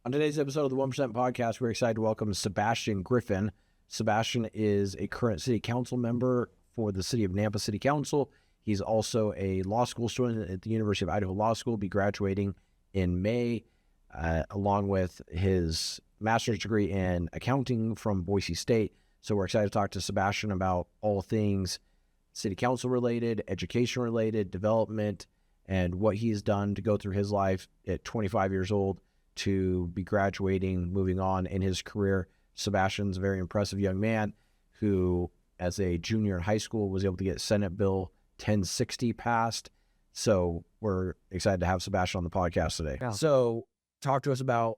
On today's episode of the 1% Podcast, we're excited to welcome Sebastian Griffin. Sebastian is a current city council member for the city of Nampa City Council. He's also a law school student at the University of Idaho Law School, be graduating in May, along with his master's degree in accounting from Boise State. So we're excited to talk to Sebastian about all things city council related, education related, development, and what he's done to go through his life at 25 years old to be graduating, moving on in his career. Sebastian's a very impressive young man who, as a junior in high school, was able to get Senate Bill 1060 passed. So we're excited to have Sebastian on the podcast today. Yeah. So talk to us about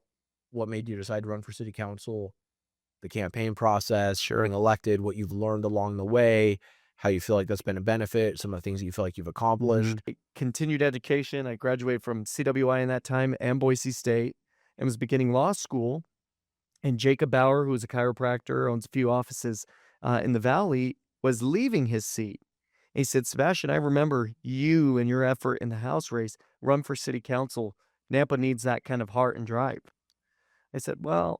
what made you decide to run for city council, the campaign process, getting elected, what you've learned along the way, how you feel like that's been a benefit, some of the things that you feel like you've accomplished. Continued education. I graduated from CWI in that time and Boise State and was beginning law school. And Jacob Bauer, who is a chiropractor, owns a few offices in the Valley, was leaving his seat. And he said, Sebastian, I remember you and your effort in the House race. Run for city council. Nampa needs that kind of heart and drive. I said, well,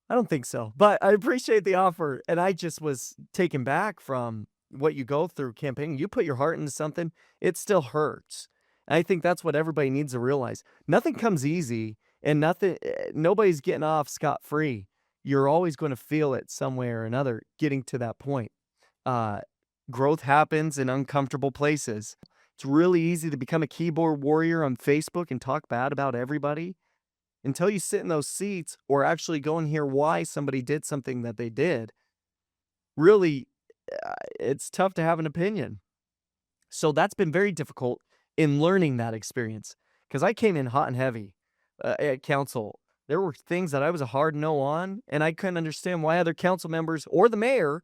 I don't think so, but I appreciate the offer. And I just was taken back from what you go through campaigning. You put your heart into something, it still hurts. And I think that's what everybody needs to realize. Nothing comes easy, and nobody's getting off scot-free. You're always going to feel it some way or another getting to that point. Growth happens in uncomfortable places. It's really easy to become a keyboard warrior on Facebook and talk bad about everybody. Until you sit in those seats or actually go and hear why somebody did something that they did, really, it's tough to have an opinion. So that's been very difficult in learning that experience, because I came in hot and heavy at council. There were things that I was a hard no on, and I couldn't understand why other council members or the mayor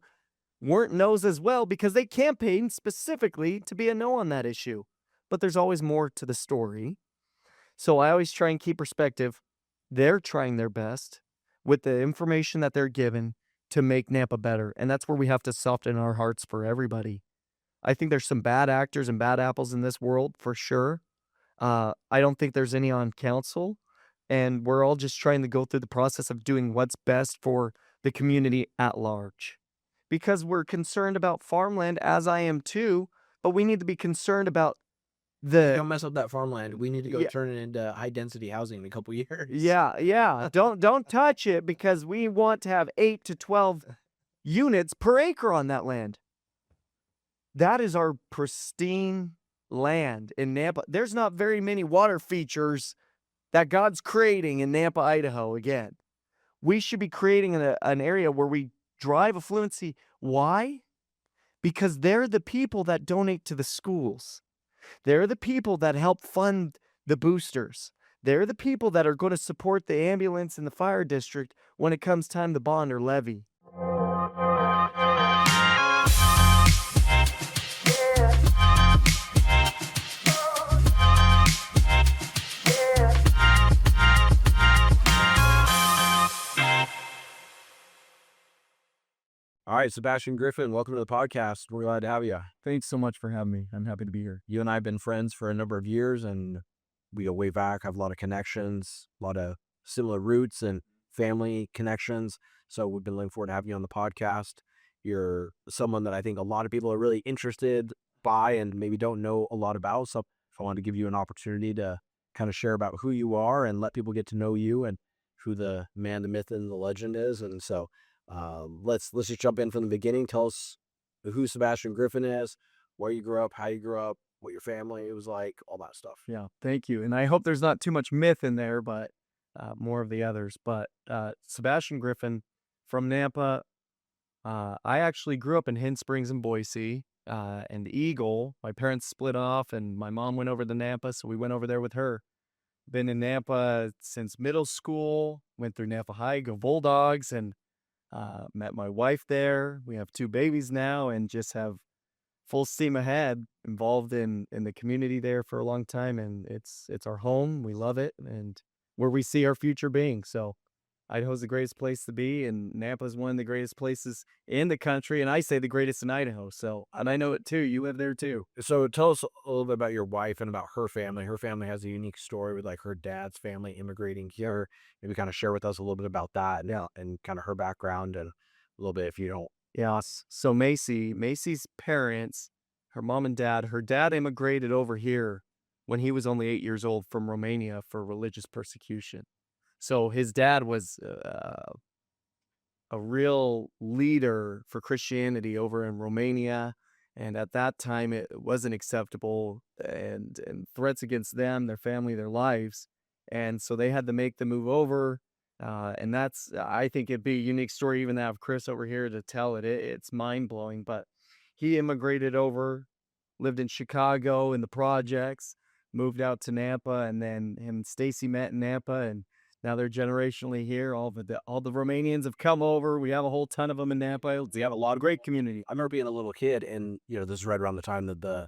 weren't no's as well, because they campaigned specifically to be a no on that issue. But there's always more to the story. So I always try and keep perspective. They're trying their best with the information that they're given to make Nampa better. And that's where we have to soften our hearts for everybody. I think there's some bad actors and bad apples in this world for sure. I don't think there's any on council. And we're all just trying to go through the process of doing what's best for the community at large. Because we're concerned about farmland, as I am too, but we need to be concerned about Don't mess up that farmland. We need to go Yeah. turn it into high density housing in a couple years. Yeah. Don't touch it, because we want to have 8 to 12 units per acre on that land. That is our pristine land in Nampa. There's not very many water features that God's creating in Nampa, Idaho. Again, we should be creating an area where we drive affluency. Why? Because they're the people that donate to the schools. They're the people that help fund the boosters. They're the people that are going to support the ambulance and the fire district when it comes time to bond or levy. All right, Sebastian Griffin, welcome to the podcast. We're glad to have you. Thanks so much for having me. I'm happy to be here. You and I have been friends for a number of years, and we go way back, have a lot of connections, a lot of similar roots and family connections. So we've been looking forward to having you on the podcast. You're someone that I think a lot of people are really interested by and maybe don't know a lot about. So I wanted to give you an opportunity to kind of share about who you are and let people get to know you and who the man, the myth, and the legend is. And so let's just jump in from the beginning. Tell us who Sebastian Griffin is, where you grew up, how you grew up, what your family was like, all that stuff. Yeah, thank you. And I hope there's not too much myth in there, but more of the others. But Sebastian Griffin from Nampa. I actually grew up in Hen Springs and Boise and Eagle. My parents split off, and my mom went over to Nampa, so we went over there with her. Been in Nampa since middle school, went through Nampa High, go Bulldogs, and met my wife there. We have 2 babies now and just have full steam ahead, involved in the community there for a long time. And it's our home. We love it, and where we see our future being. So Idaho's the greatest place to be, and Nampa is one of the greatest places in the country, and I say the greatest in Idaho. So, and I know it too. You live there too. So tell us a little bit about your wife and about her family. Her family has a unique story with like her dad's family immigrating here. Maybe kind of share with us a little bit about that and kind of her background and a little bit if you don't. Yes. So Macy's parents, her mom and dad, her dad immigrated over here when he was only 8 years old from Romania for religious persecution. So his dad was a real leader for Christianity over in Romania. And at that time, it wasn't acceptable and threats against them, their family, their lives. And so they had to make the move over. And that's, I think it'd be a unique story even to have Chris over here to tell it. It's mind blowing. But he immigrated over, lived in Chicago in the projects, moved out to Nampa, and then him and Stacy met in Nampa, and now they're generationally here. All the Romanians have come over. We have a whole ton of them in Nampa. We have a lot of great community. I remember being a little kid, and this is right around the time that the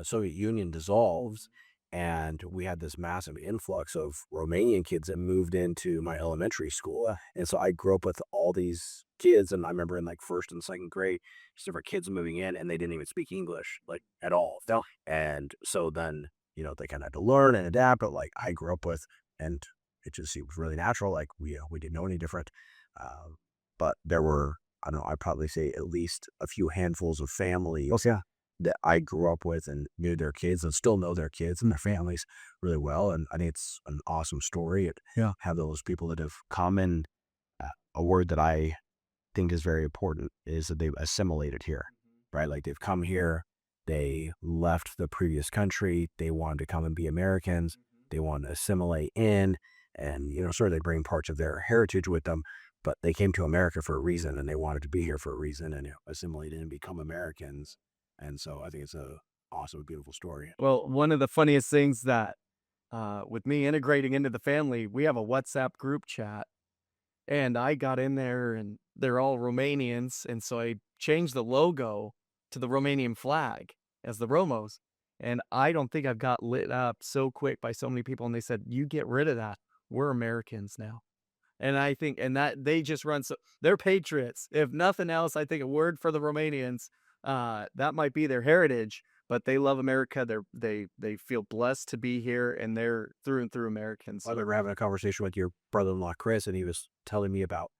Soviet Union dissolves, and we had this massive influx of Romanian kids that moved into my elementary school, and so I grew up with all these kids, and I remember in like first and second grade, just different kids moving in, and they didn't even speak English like at all. No. And so then they kind of had to learn and adapt, but like I grew up with, and it was really natural. Like we didn't know any different, but there were, I don't know, I'd probably say at least a few handfuls of families that I grew up with and knew their kids and still know their kids and their families really well. And I think it's an awesome story. Have those people that have come in. A word that I think is very important is that they've assimilated here, right? Like they've come here, they left the previous country, they wanted to come and be Americans, they want to assimilate in, and sort of they bring parts of their heritage with them, but they came to America for a reason, and they wanted to be here for a reason, and assimilate in and become Americans. And so I think it's a awesome, beautiful story. Well, one of the funniest things that with me integrating into the family, we have a WhatsApp group chat, and I got in there and they're all Romanians. And so I changed the logo to the Romanian flag as the Romos. And I don't think I've got lit up so quick by so many people. And they said, you get rid of that. We're Americans now. And I think, and that they just run, so they're patriots. If nothing else, I think a word for the Romanians, that might be their heritage, but they love America. They feel blessed to be here, and they're through and through Americans. I remember having a conversation with your brother-in-law, Chris, and he was telling me about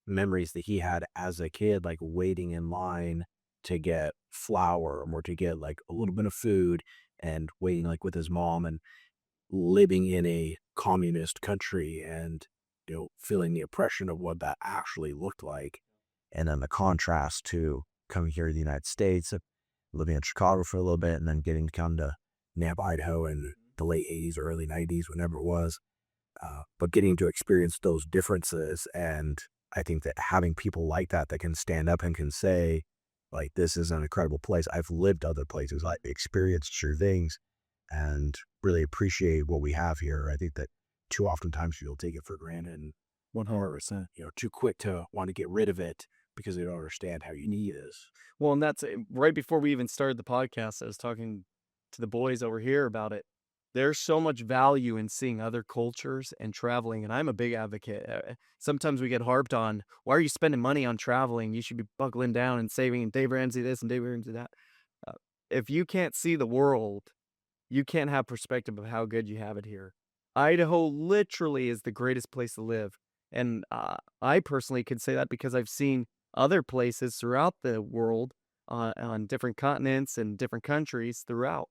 memories that he had as a kid, like waiting in line to get flour or to get like a little bit of food and waiting like with his mom and living in a communist country and feeling the oppression of what that actually looked like. And then the contrast to coming here to the United States, living in Chicago for a little bit, and then getting to come to Nampa, Idaho in the late 80s or early 90s, whenever it was. But getting to experience those differences. And I think that having people like that can stand up and can say, like, this is an incredible place. I've lived other places. I've experienced sure things and really appreciate what we have here. I think that too oftentimes people take it for granted and 100%. too quick to want to get rid of it because they don't understand how unique it is. Well, and that's right before we even started the podcast, I was talking to the boys over here about it. There's so much value in seeing other cultures and traveling, and I'm a big advocate. Sometimes we get harped on, why are you spending money on traveling? You should be buckling down and saving, and Dave Ramsey this and Dave Ramsey that. If you can't see the world, you can't have perspective of how good you have it here. Idaho literally is the greatest place to live. And I personally could say that because I've seen other places throughout the world on different continents and different countries throughout.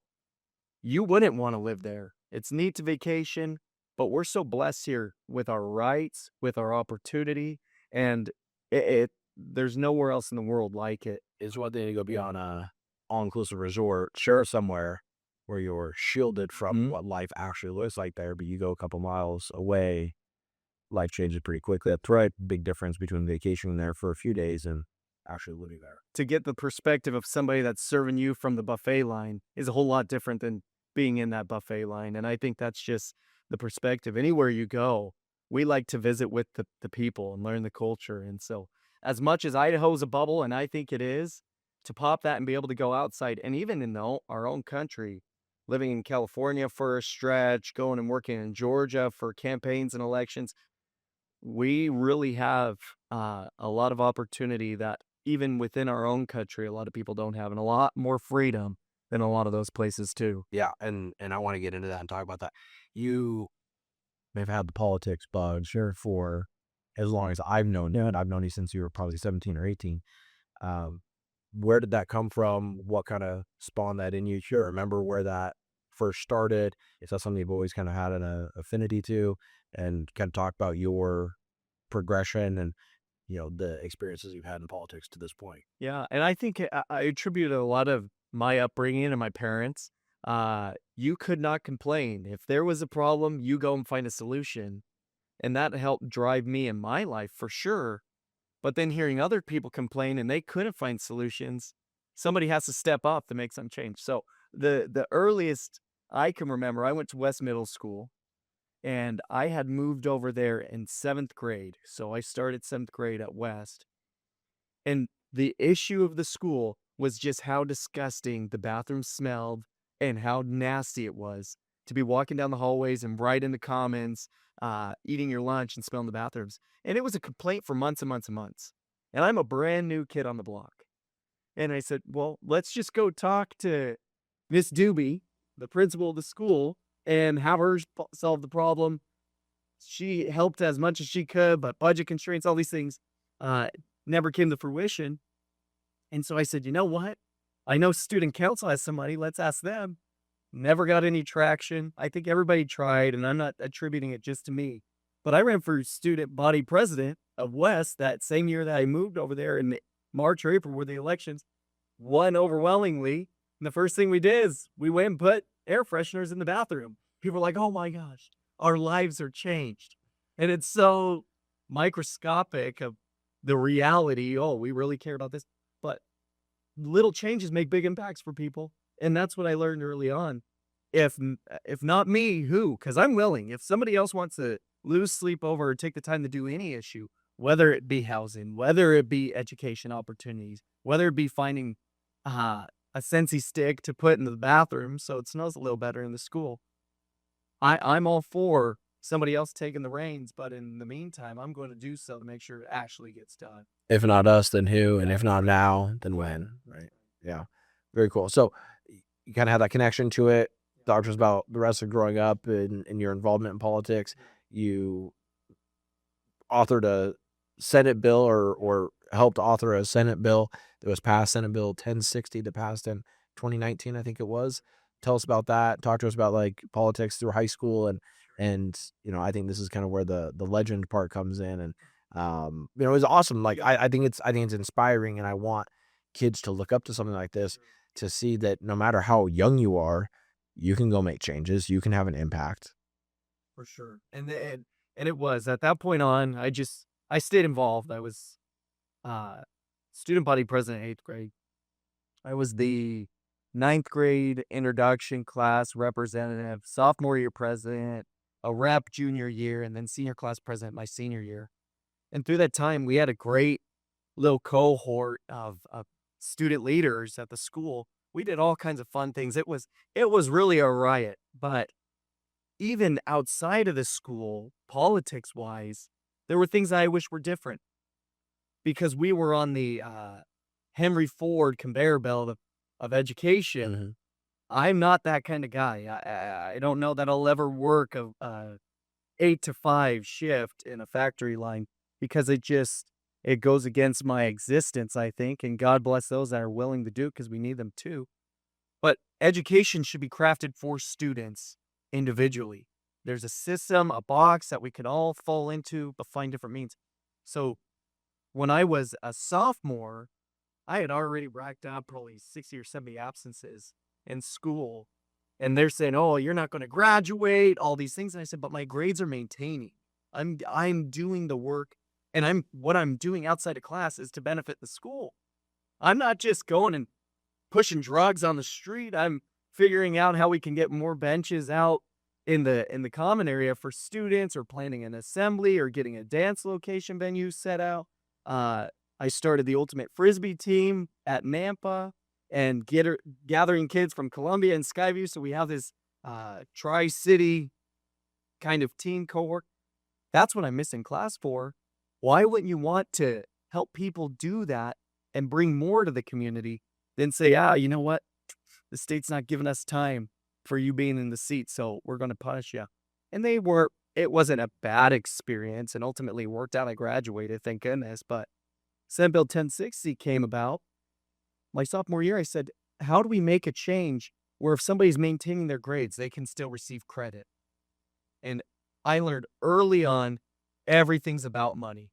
You wouldn't want to live there. It's neat to vacation, but we're so blessed here with our rights, with our opportunity, and there's nowhere else in the world like it. It's one thing to go be on a all-inclusive resort, sure, somewhere where you're shielded from what life actually looks like there, but you go a couple miles away, life changes pretty quickly. That's right. Big difference between vacationing there for a few days and actually living there. To get the perspective of somebody that's serving you from the buffet line is a whole lot different than being in that buffet line. And I think that's just the perspective. Anywhere you go, we like to visit with the people and learn the culture. And so as much as Idaho's a bubble, and I think it is, to pop that and be able to go outside, and even in our own country, living in California for a stretch, going and working in Georgia for campaigns and elections, we really have a lot of opportunity that even within our own country, a lot of people don't have, and a lot more freedom than a lot of those places too. Yeah, and I want to get into that and talk about that. You may have had the politics bug, sure, for as long as I've known you, and I've known you since you were probably 17 or 18. Um, where did that come from? What kind of spawned that in you? Sure, remember where that first started? Is that something you've always kind of had an affinity to? And kind of talk about your progression and the experiences you've had in politics to this point. Yeah, and I think I attribute a lot of my upbringing and my parents. You could not complain. If there was a problem, you go and find a solution. And that helped drive me in my life for sure. But then hearing other people complain and they couldn't find solutions, somebody has to step up to make some change. So the earliest I can remember, I went to West Middle School and I had moved over there in 7th grade. So I started 7th grade at West. And the issue of the school was just how disgusting the bathroom smelled and how nasty it was to be walking down the hallways and right in the commons, eating your lunch and smelling the bathrooms. And it was a complaint for months and months and months. And I'm a brand new kid on the block. And I said, well, let's just go talk to Miss Doobie, the principal of the school, and have her solve the problem. She helped as much as she could, but budget constraints, all these things, never came to fruition. And so I said, you know what? I know student council has some money. Let's ask them. Never got any traction. I think everybody tried, and I'm not attributing it just to me. But I ran for student body president of West that same year that I moved over there in March or April were the elections. Won overwhelmingly. And the first thing we did is we went and put air fresheners in the bathroom. People were like, oh my gosh, our lives are changed. And it's so microscopic of the reality. Oh, we really care about this. But little changes make big impacts for people. And that's what I learned early on. If not me, who? Because I'm willing. If somebody else wants to lose sleep over or take the time to do any issue, whether it be housing, whether it be education opportunities, whether it be finding a Scentsy stick to put in the bathroom so it smells a little better in the school, I'm all for somebody else taking the reins. But in the meantime, I'm going to do so to make sure it actually gets done. If not us, then who? And if not now, then when? Right. Yeah. Very cool. So you kind of have that connection to it. Talk to us about the rest of growing up and your involvement in politics. You authored a Senate bill or helped author a Senate bill that was passed, Senate Bill 1060 that passed in 2019, I think it was. Tell us about that. Talk to us about like politics through high school and I think this is kind of where the legend part comes in. And it was awesome. Like I think it's inspiring, and I want kids to look up to something like this to see that no matter how young you are, you can go make changes. You can have an impact. For sure. And it was at that point on, I stayed involved. I was student body president in 8th grade. I was the 9th grade introduction class representative, sophomore year president, a rep junior year, and then senior class president my senior year. And through that time, we had a great little cohort of student leaders at the school. We did all kinds of fun things. It was really a riot. But even outside of the school, politics-wise, there were things I wish were different. Because we were on the Henry Ford conveyor belt of education. Mm-hmm. I'm not that kind of guy. I don't know that I'll ever work a 8 to 5 shift in a factory line because it goes against my existence, I think. And God bless those that are willing to do it because we need them too. But education should be crafted for students individually. There's a system, a box that we can all fall into, but find different means. So when I was a sophomore, I had already racked up probably 60 or 70 absences in school. And they're saying, oh, you're not going to graduate, all these things. And I said, but my grades are maintaining. I'm doing the work, and what I'm doing outside of class is to benefit the school. I'm not just going and pushing drugs on the street. I'm figuring out how we can get more benches out in the common area for students, or planning an assembly, or getting a dance location venue set out. I started the ultimate frisbee team at Nampa and gathering kids from Columbia and Skyview. So we have this tri-city kind of teen cohort. That's what I'm missing class for. Why wouldn't you want to help people do that and bring more to the community than say, you know what? The state's not giving us time for you being in the seat, so we're going to punish you. And it wasn't a bad experience and ultimately worked out. I graduated, thank goodness. But Senate Bill 1060 came about my sophomore year. I said, how do we make a change where if somebody's maintaining their grades, they can still receive credit? And I learned early on, everything's about money.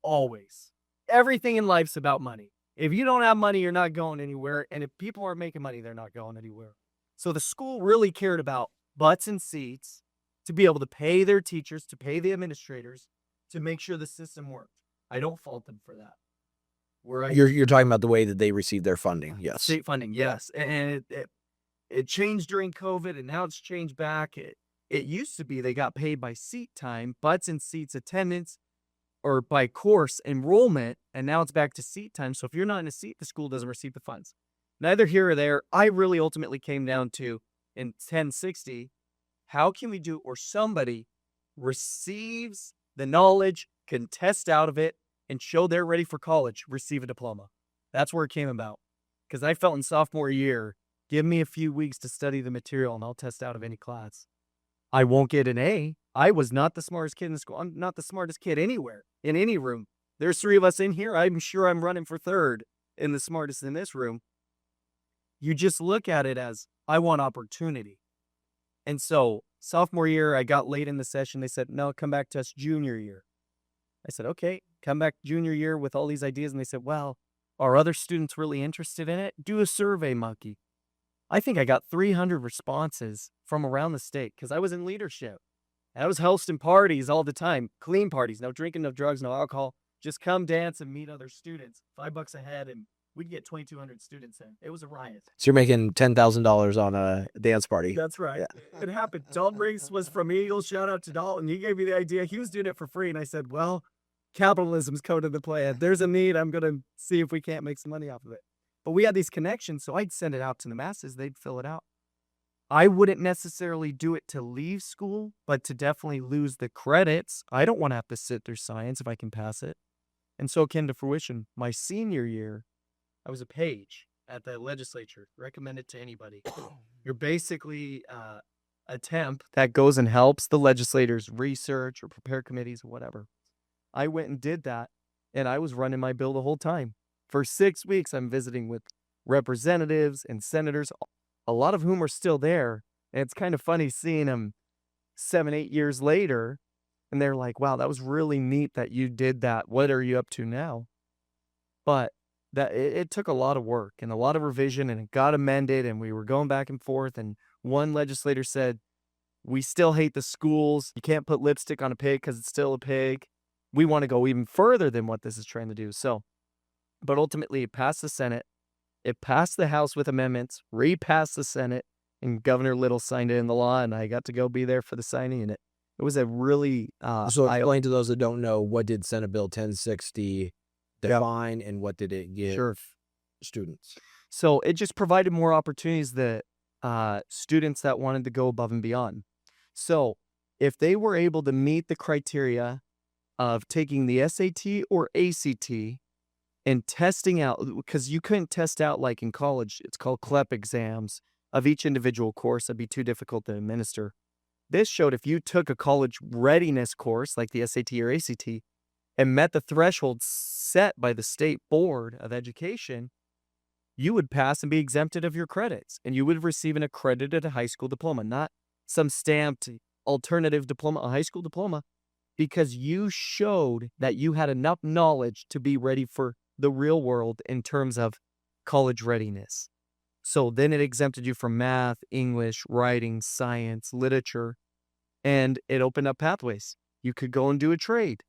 Always. Everything in life's about money. If you don't have money, you're not going anywhere. And if people aren't making money, they're not going anywhere. So the school really cared about butts and seats to be able to pay their teachers, to pay the administrators, to make sure the system worked. I don't fault them for that. You're talking about the way that they receive their funding, yes. State funding, yes. And it changed during COVID, and now it's changed back. It used to be they got paid by seat time, butts and seats attendance, or by course enrollment, and now it's back to seat time. So if you're not in a seat, the school doesn't receive the funds. Neither here or there. I really ultimately came down to, in 1060, how can we do, or somebody receives the knowledge, can test out of it, and show they're ready for college, receive a diploma. That's where it came about. Because I felt in sophomore year, give me a few weeks to study the material and I'll test out of any class. I won't get an A. I was not the smartest kid in the school. I'm not the smartest kid anywhere, in any room. There's 3 of us in here. I'm sure I'm running for 3rd in the smartest in this room. You just look at it as, I want opportunity. And so sophomore year, I got late in the session. They said, no, come back to us junior year. I said, okay, come back junior year with all these ideas. And they said, well, are other students really interested in it? Do a survey monkey. I think I got 300 responses from around the state because I was in leadership. I was hosting parties all the time, clean parties, no drinking, no drugs, no alcohol. Just come dance and meet other students. $5 a head, and we'd get 2,200 students in. It was a riot. So you're making $10,000 on a dance party. That's right. Yeah. It happened. Dalton Briggs was from Eagles. Shout out to Dalton. He gave me the idea. He was doing it for free. And I said, well, capitalism's code of the plan. There's a need. I'm going to see if we can't make some money off of it. But we had these connections, so I'd send it out to the masses. They'd fill it out. I wouldn't necessarily do it to leave school, but to definitely lose the credits. I don't want to have to sit through science if I can pass it. And so it came to fruition. My senior year, I was a page at the legislature, recommended to anybody. You're basically a temp that goes and helps the legislators research or prepare committees or whatever. I went and did that, and I was running my bill the whole time. For 6 weeks, I'm visiting with representatives and senators, a lot of whom are still there. And it's kind of funny seeing them 7, 8 years later, and they're like, wow, that was really neat that you did that. What are you up to now? But it took a lot of work and a lot of revision, and it got amended, and we were going back and forth. And one legislator said, we still hate the schools. You can't put lipstick on a pig because it's still a pig. We want to go even further than what this is trying to do. But ultimately, it passed the Senate. It passed the House with amendments, repassed the Senate, and Governor Little signed it in the law, and I got to go be there for the signing. And it was a really... so explain to those that don't know, what did Senate Bill 1060 define, and what did it give students? So it just provided more opportunities that students that wanted to go above and beyond. So if they were able to meet the criteria of taking the SAT or ACT and testing out, because you couldn't test out like in college, it's called CLEP exams of each individual course. That'd be too difficult to administer. This showed if you took a college readiness course like the SAT or ACT and met the threshold set by the State Board of Education, you would pass and be exempted of your credits, and you would receive an accredited high school diploma, not some stamped alternative diploma, a high school diploma, because you showed that you had enough knowledge to be ready for the real world in terms of college readiness. So then it exempted you from math, English, writing, science, literature, and it opened up pathways. You could go and do a trade.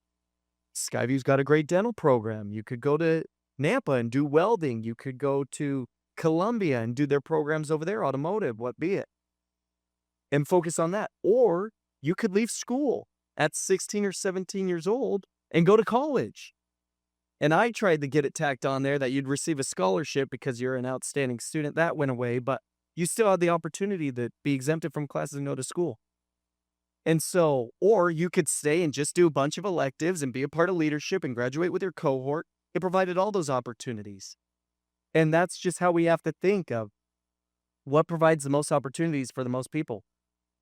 Skyview's got a great dental program. You could go to Nampa and do welding. You could go to Columbia and do their programs over there, automotive, what be it, and focus on that. Or you could leave school at 16 or 17 years old and go to college. And I tried to get it tacked on there that you'd receive a scholarship because you're an outstanding student. That went away, but you still had the opportunity to be exempted from classes and go to school. And so, or you could stay and just do a bunch of electives and be a part of leadership and graduate with your cohort. It provided all those opportunities. And that's just how we have to think of what provides the most opportunities for the most people.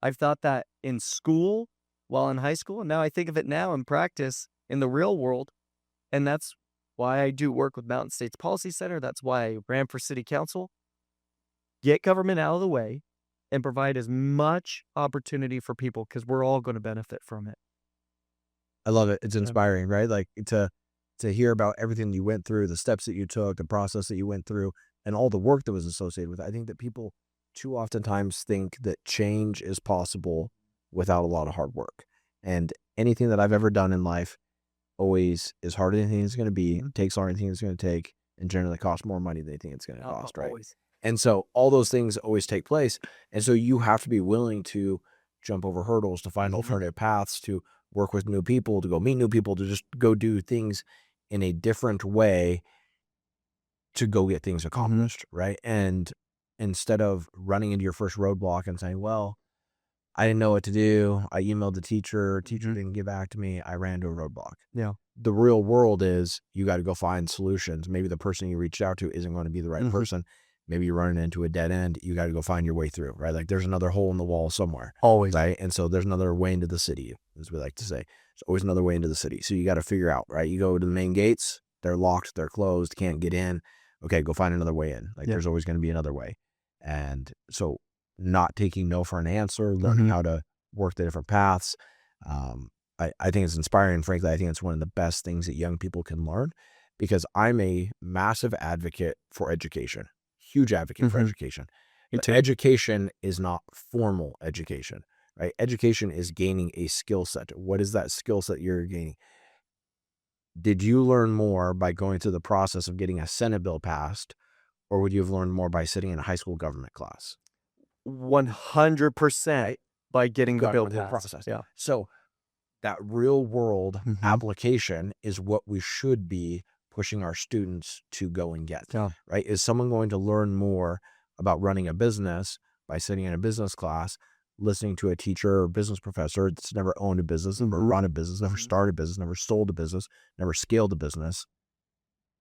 I've thought that in school, while in high school, and now I think of it now in practice in the real world. And that's why I do work with Mountain States Policy Center. That's why I ran for city council. Get government out of the way and provide as much opportunity for people, because we're all going to benefit from it. I love it. It's inspiring, right? Like to hear about everything you went through, the steps that you took, the process that you went through, and all the work that was associated with it. I think that people too oftentimes think that change is possible without a lot of hard work. And anything that I've ever done in life always is harder than you think it's going to be, takes longer than you think it's going to take, and generally costs more money than you think it's going to cost, right? Always. And so all those things always take place. And so you have to be willing to jump over hurdles, to find alternative paths, to work with new people, to go meet new people, to just go do things in a different way to go get things accomplished, right? And instead of running into your first roadblock and saying, well, I didn't know what to do. I emailed the teacher didn't get back to me. I ran into a roadblock. Yeah. The real world is you got to go find solutions. Maybe the person you reached out to isn't going to be the right person. Maybe you're running into a dead end. You got to go find your way through, right? Like there's another hole in the wall somewhere. Always. Right? And so there's another way into the city, as we like to say. There's always another way into the city. So you got to figure out, right? You go to the main gates, they're locked, they're closed, can't get in. Okay, go find another way in. Like there's always going to be another way. And so not taking no for an answer, learning how to work the different paths. I think it's inspiring. Frankly, I think it's one of the best things that young people can learn, because I'm a massive advocate for education, huge advocate for education. But education is not formal education, right? Education is gaining a skill set. What is that skill set you're gaining? Did you learn more by going through the process of getting a Senate bill passed, or would you have learned more by sitting in a high school government class? 100% by getting the bill passed. Process. Yeah. So that real world application is what we should be pushing our students to go and get, right? Is someone going to learn more about running a business by sitting in a business class, listening to a teacher or business professor that's never owned a business, never run a business, never started a business, never sold a business, never scaled a business,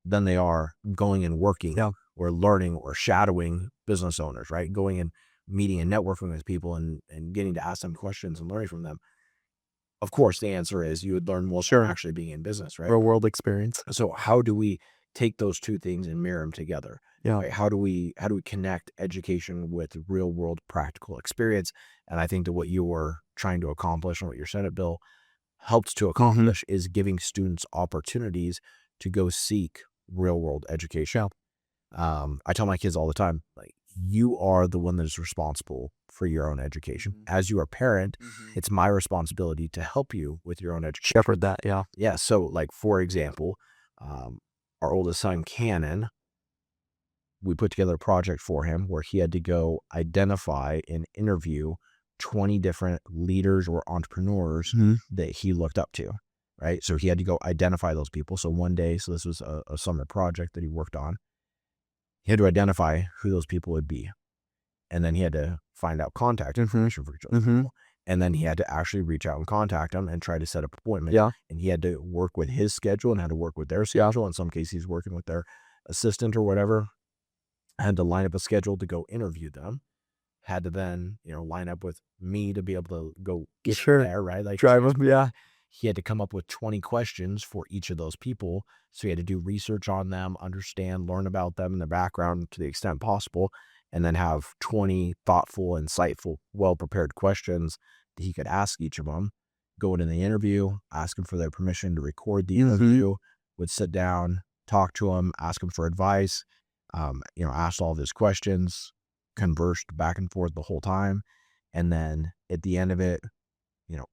than they are going and working or learning or shadowing business owners, right? Going and meeting and networking with people and getting to ask them questions and learning from them. Of course, the answer is you would learn more from actually being in business, right? Real world experience. So how do we take those two things and mirror them together? Right? How do we connect education with real world practical experience? And I think that what you were trying to accomplish and what your Senate bill helps to accomplish is giving students opportunities to go seek real world education. I tell my kids all the time, like, you are the one that is responsible for your own education. As you are a parent, it's my responsibility to help you with your own education. Shepherd that, Yeah. So, like, for example, our oldest son, Cannon, we put together a project for him where he had to go identify and interview 20 different leaders or entrepreneurs that he looked up to, right? So he had to go identify those people. So one day, so this was a summer project that he worked on. He had to identify who those people would be. And then he had to find out contact information for each other. People. And then he had to actually reach out and contact them and try to set up appointments. And he had to work with his schedule and had to work with their schedule. In some cases, he's working with their assistant or whatever. Had to line up a schedule to go interview them. Had to then, line up with me to be able to go get there, right? Like drive them, He had to come up with 20 questions for each of those people. So he had to do research on them, understand, learn about them and their background to the extent possible, and then have 20 thoughtful, insightful, well-prepared questions that he could ask each of them. Go into the interview, ask them for their permission to record the interview, would sit down, talk to them, ask them for advice, asked all of his questions, conversed back and forth the whole time. And then at the end of it,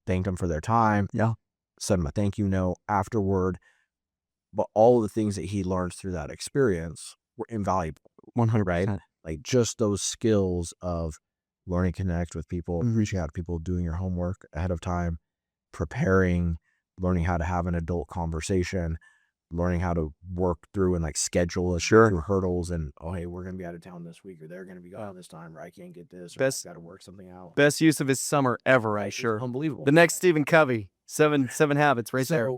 thanked them for their time. Sent them a thank you note afterward. But all the things that he learned through that experience were invaluable. 100%. Right? Like just those skills of learning to connect with people, reaching out to people, doing your homework ahead of time, preparing, learning how to have an adult conversation, learning how to work through and like schedule a through hurdles and, oh, hey, we're going to be out of town this week, or they're going to be gone this time, or I can't get this, or I've got to work something out. Best use of his summer ever, I'm sure. Unbelievable. The next Stephen Covey, seven habits right there.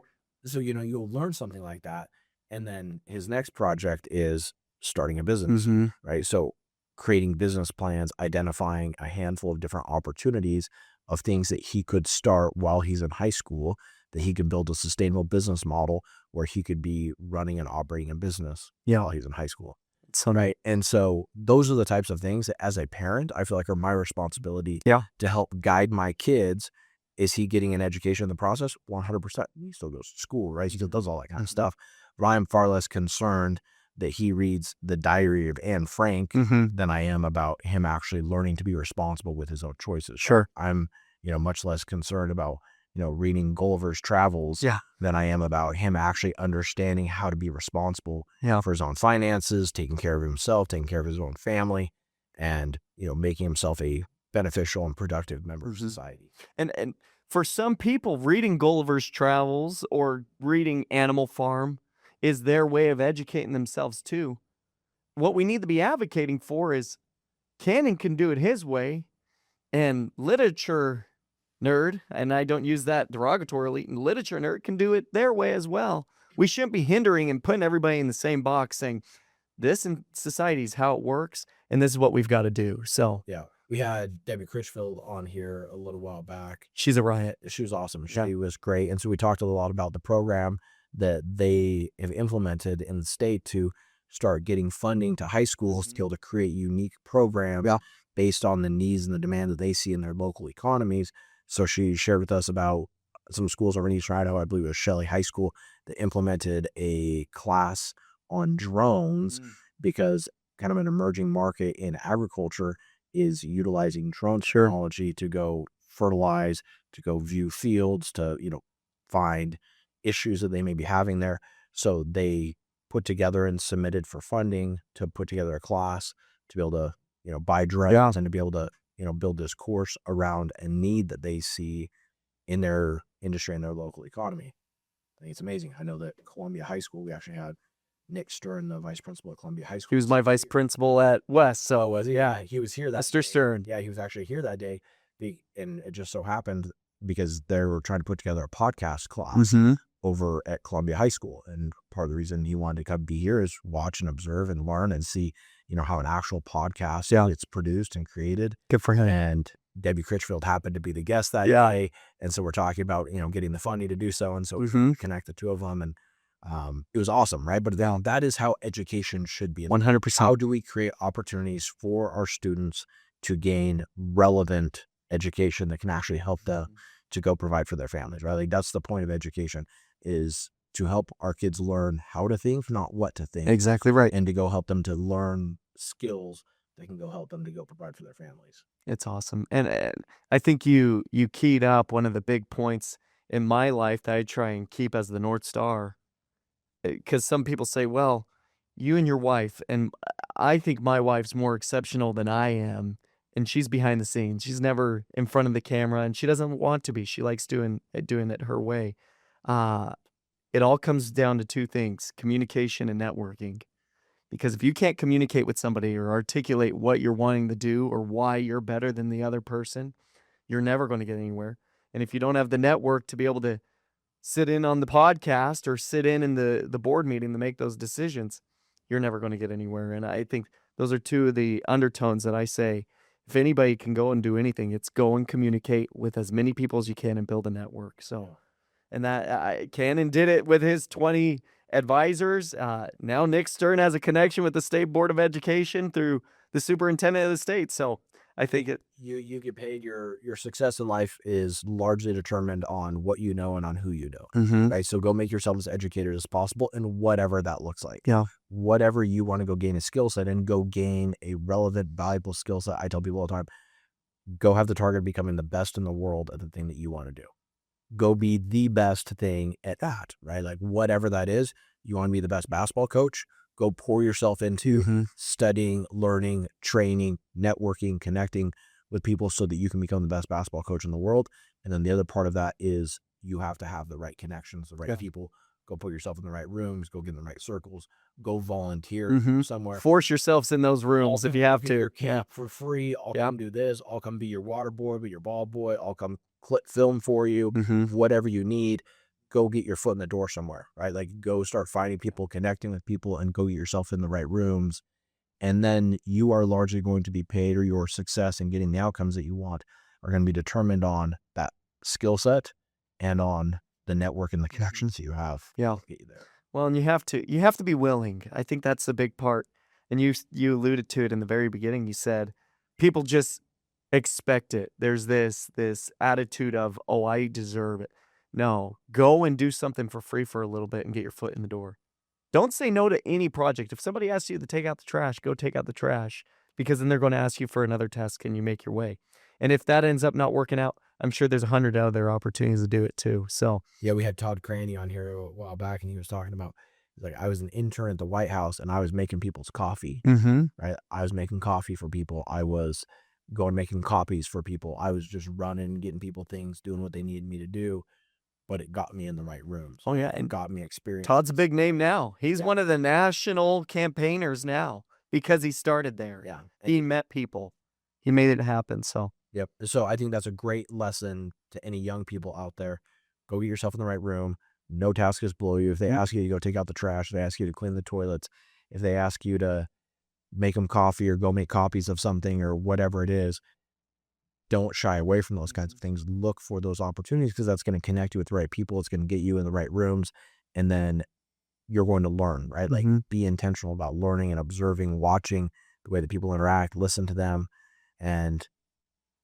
So, you'll learn something like that. And then his next project is starting a business, right? So creating business plans, identifying a handful of different opportunities of things that he could start while he's in high school, that he could build a sustainable business model where he could be running and operating a business while he's in high school. So right. And so those are the types of things that as a parent, I feel like are my responsibility to help guide my kids. Is he getting an education in the process? 100%. He still goes to school, right? He still does all that kind of stuff. But I'm far less concerned that he reads the Diary of Anne Frank than I am about him actually learning to be responsible with his own choices. Sure. I'm, much less concerned about, reading Gulliver's Travels than I am about him actually understanding how to be responsible for his own finances, taking care of himself, taking care of his own family, and, making himself a beneficial and productive member of society. And for some people, reading Gulliver's Travels or reading Animal Farm is their way of educating themselves too. What we need to be advocating for is Cannon can do it his way, and literature nerd, and I don't use that derogatorily, literature nerd can do it their way as well. We shouldn't be hindering and putting everybody in the same box saying, this in society is how it works, and this is what we've got to do. So yeah. We had Debbie Critchfield on here a little while back. She's a riot. She was awesome. She was great. And so we talked a lot about the program that they have implemented in the state to start getting funding to high schools to be able to create unique programs based on the needs and the demand that they see in their local economies. So she shared with us about some schools over in Eastern Idaho. I believe it was Shelley High School that implemented a class on drones because kind of an emerging market in agriculture is utilizing drone technology to go fertilize, to go view fields, to, find issues that they may be having there. So they put together and submitted for funding to put together a class to be able to, buy drones and to be able to, build this course around a need that they see in their industry and their local economy. I think it's amazing. I know that Columbia High School, we actually had Nick Stern, the vice principal at Columbia High School. He was my vice principal at West. So was he? Yeah, he was here that Mr. Stern. Yeah, he was actually here that day. And it just so happened because they were trying to put together a podcast class over at Columbia High School. And part of the reason he wanted to come be here is watch and observe and learn and see, how an actual podcast gets produced and created. Good for him. And Debbie Critchfield happened to be the guest that day. And so we're talking about, getting the funding to do so. And so we connect the two of them. And it was awesome, right? But now that is how education should be. 100%. How do we create opportunities for our students to gain relevant education that can actually help them to go provide for their families, right? Like that's the point of education, is to help our kids learn how to think, not what to think. Exactly right. And to go help them to learn skills that can go help them to go provide for their families. It's awesome. And I think you keyed up one of the big points in my life that I try and keep as the North Star. Because some people say, well, you and your wife, and I think my wife's more exceptional than I am, and she's behind the scenes. She's never in front of the camera, and she doesn't want to be. She likes doing it her way. It all comes down to two things: communication and networking. Because if you can't communicate with somebody or articulate what you're wanting to do or why you're better than the other person, you're never going to get anywhere. And if you don't have the network to be able to sit in on the podcast or sit in the board meeting to make those decisions, you're never going to get anywhere. And I think those are two of the undertones that I say, if anybody can go and do anything, it's go and communicate with as many people as you can and build a network. So, and that Cannon did it with his 20 advisors. Now Nick Stern has a connection with the State Board of Education through the superintendent of the state. So I think you get paid. Your success in life is largely determined on what you know and on who you know. Right. So go make yourself as educated as possible in whatever that looks like. Yeah. Whatever you want to go gain a skill set and go gain a relevant, valuable skill set. I tell people all the time, go have the target of becoming the best in the world at the thing that you want to do. Go be the best thing at that, right? Like whatever that is, you want to be the best basketball coach, go pour yourself into studying, learning, training, networking, connecting with people so that you can become the best basketball coach in the world. And then the other part of that is you have to have the right connections, the right people go put yourself in the right rooms, go get in the right circles, go volunteer Mhm. somewhere. Force yourselves in those rooms if you have to. Your camp for free. I'll come do this. I'll come be your water boy, be your ball boy. I'll come clip film for you. Whatever you need, go get your foot in the door somewhere, right? Like go start finding people, connecting with people, and go get yourself in the right rooms. And then you are largely going to be paid, or your success in getting the outcomes that you want are going to be determined on that skill set and on the network and the connections you have. Yeah. To get you there. Well, and you have to be willing. I think that's the big part. And you alluded to it in the very beginning. You said people just expect it. There's this attitude of, oh, I deserve it. No, go and do something for free for a little bit and get your foot in the door. Don't say no to any project. If somebody asks you to take out the trash, go take out the trash, because then they're going to ask you for another task and you make your way. And if that ends up not working out, I'm sure there's 100 other opportunities to do it too. So yeah, we had Todd Craney on here a while back, and he was talking about, like, I was an intern at the White House and I was making people's coffee, right? I was making coffee for people. I was going making copies for people. I was just running, getting people things, doing what they needed me to do. But it got me in the right rooms. Oh, yeah. And got me experience. Todd's a big name now. He's one of the national campaigners now because he started there. Yeah. He met people. He made it happen. So, yep. So I think that's a great lesson to any young people out there. Go get yourself in the right room. No task is below you. If they ask you to go take out the trash, if they ask you to clean the toilets, if they ask you to make them coffee or go make copies of something or whatever it is, don't shy away from those kinds of things. Look for those opportunities, because that's going to connect you with the right people. It's going to get you in the right rooms, and then you're going to learn, right? Like be intentional about learning and observing, watching the way that people interact, listen to them, and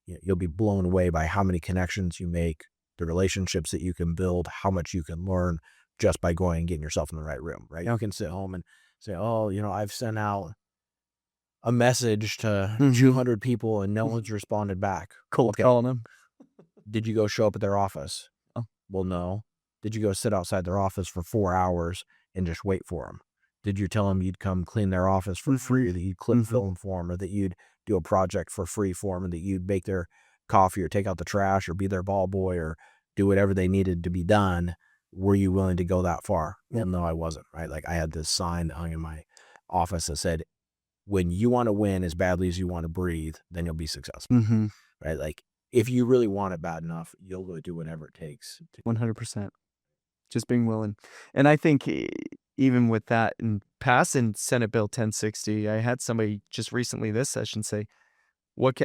you'll be blown away by how many connections you make, the relationships that you can build, how much you can learn just by going and getting yourself in the right room, right? You can sit home and say, oh, I've sent out a message to 200 people and no one's responded back. cold calling them. Did you go show up at their office? Oh. Well, no. Did you go sit outside their office for 4 hours and just wait for them? Did you tell them you'd come clean their office for free, or that you'd clip film for them, or that you'd do a project for free for them, and that you'd make their coffee or take out the trash or be their ball boy or do whatever they needed to be done? Were you willing to go that far? Well, no, I wasn't, right? Like I had this sign hung in my office that said, when you want to win as badly as you want to breathe, then you'll be successful, right? Like if you really want it bad enough, you'll go do whatever it takes. 100%. Just being willing. And I think even with that, and passing Senate Bill 1060, I had somebody just recently this session say,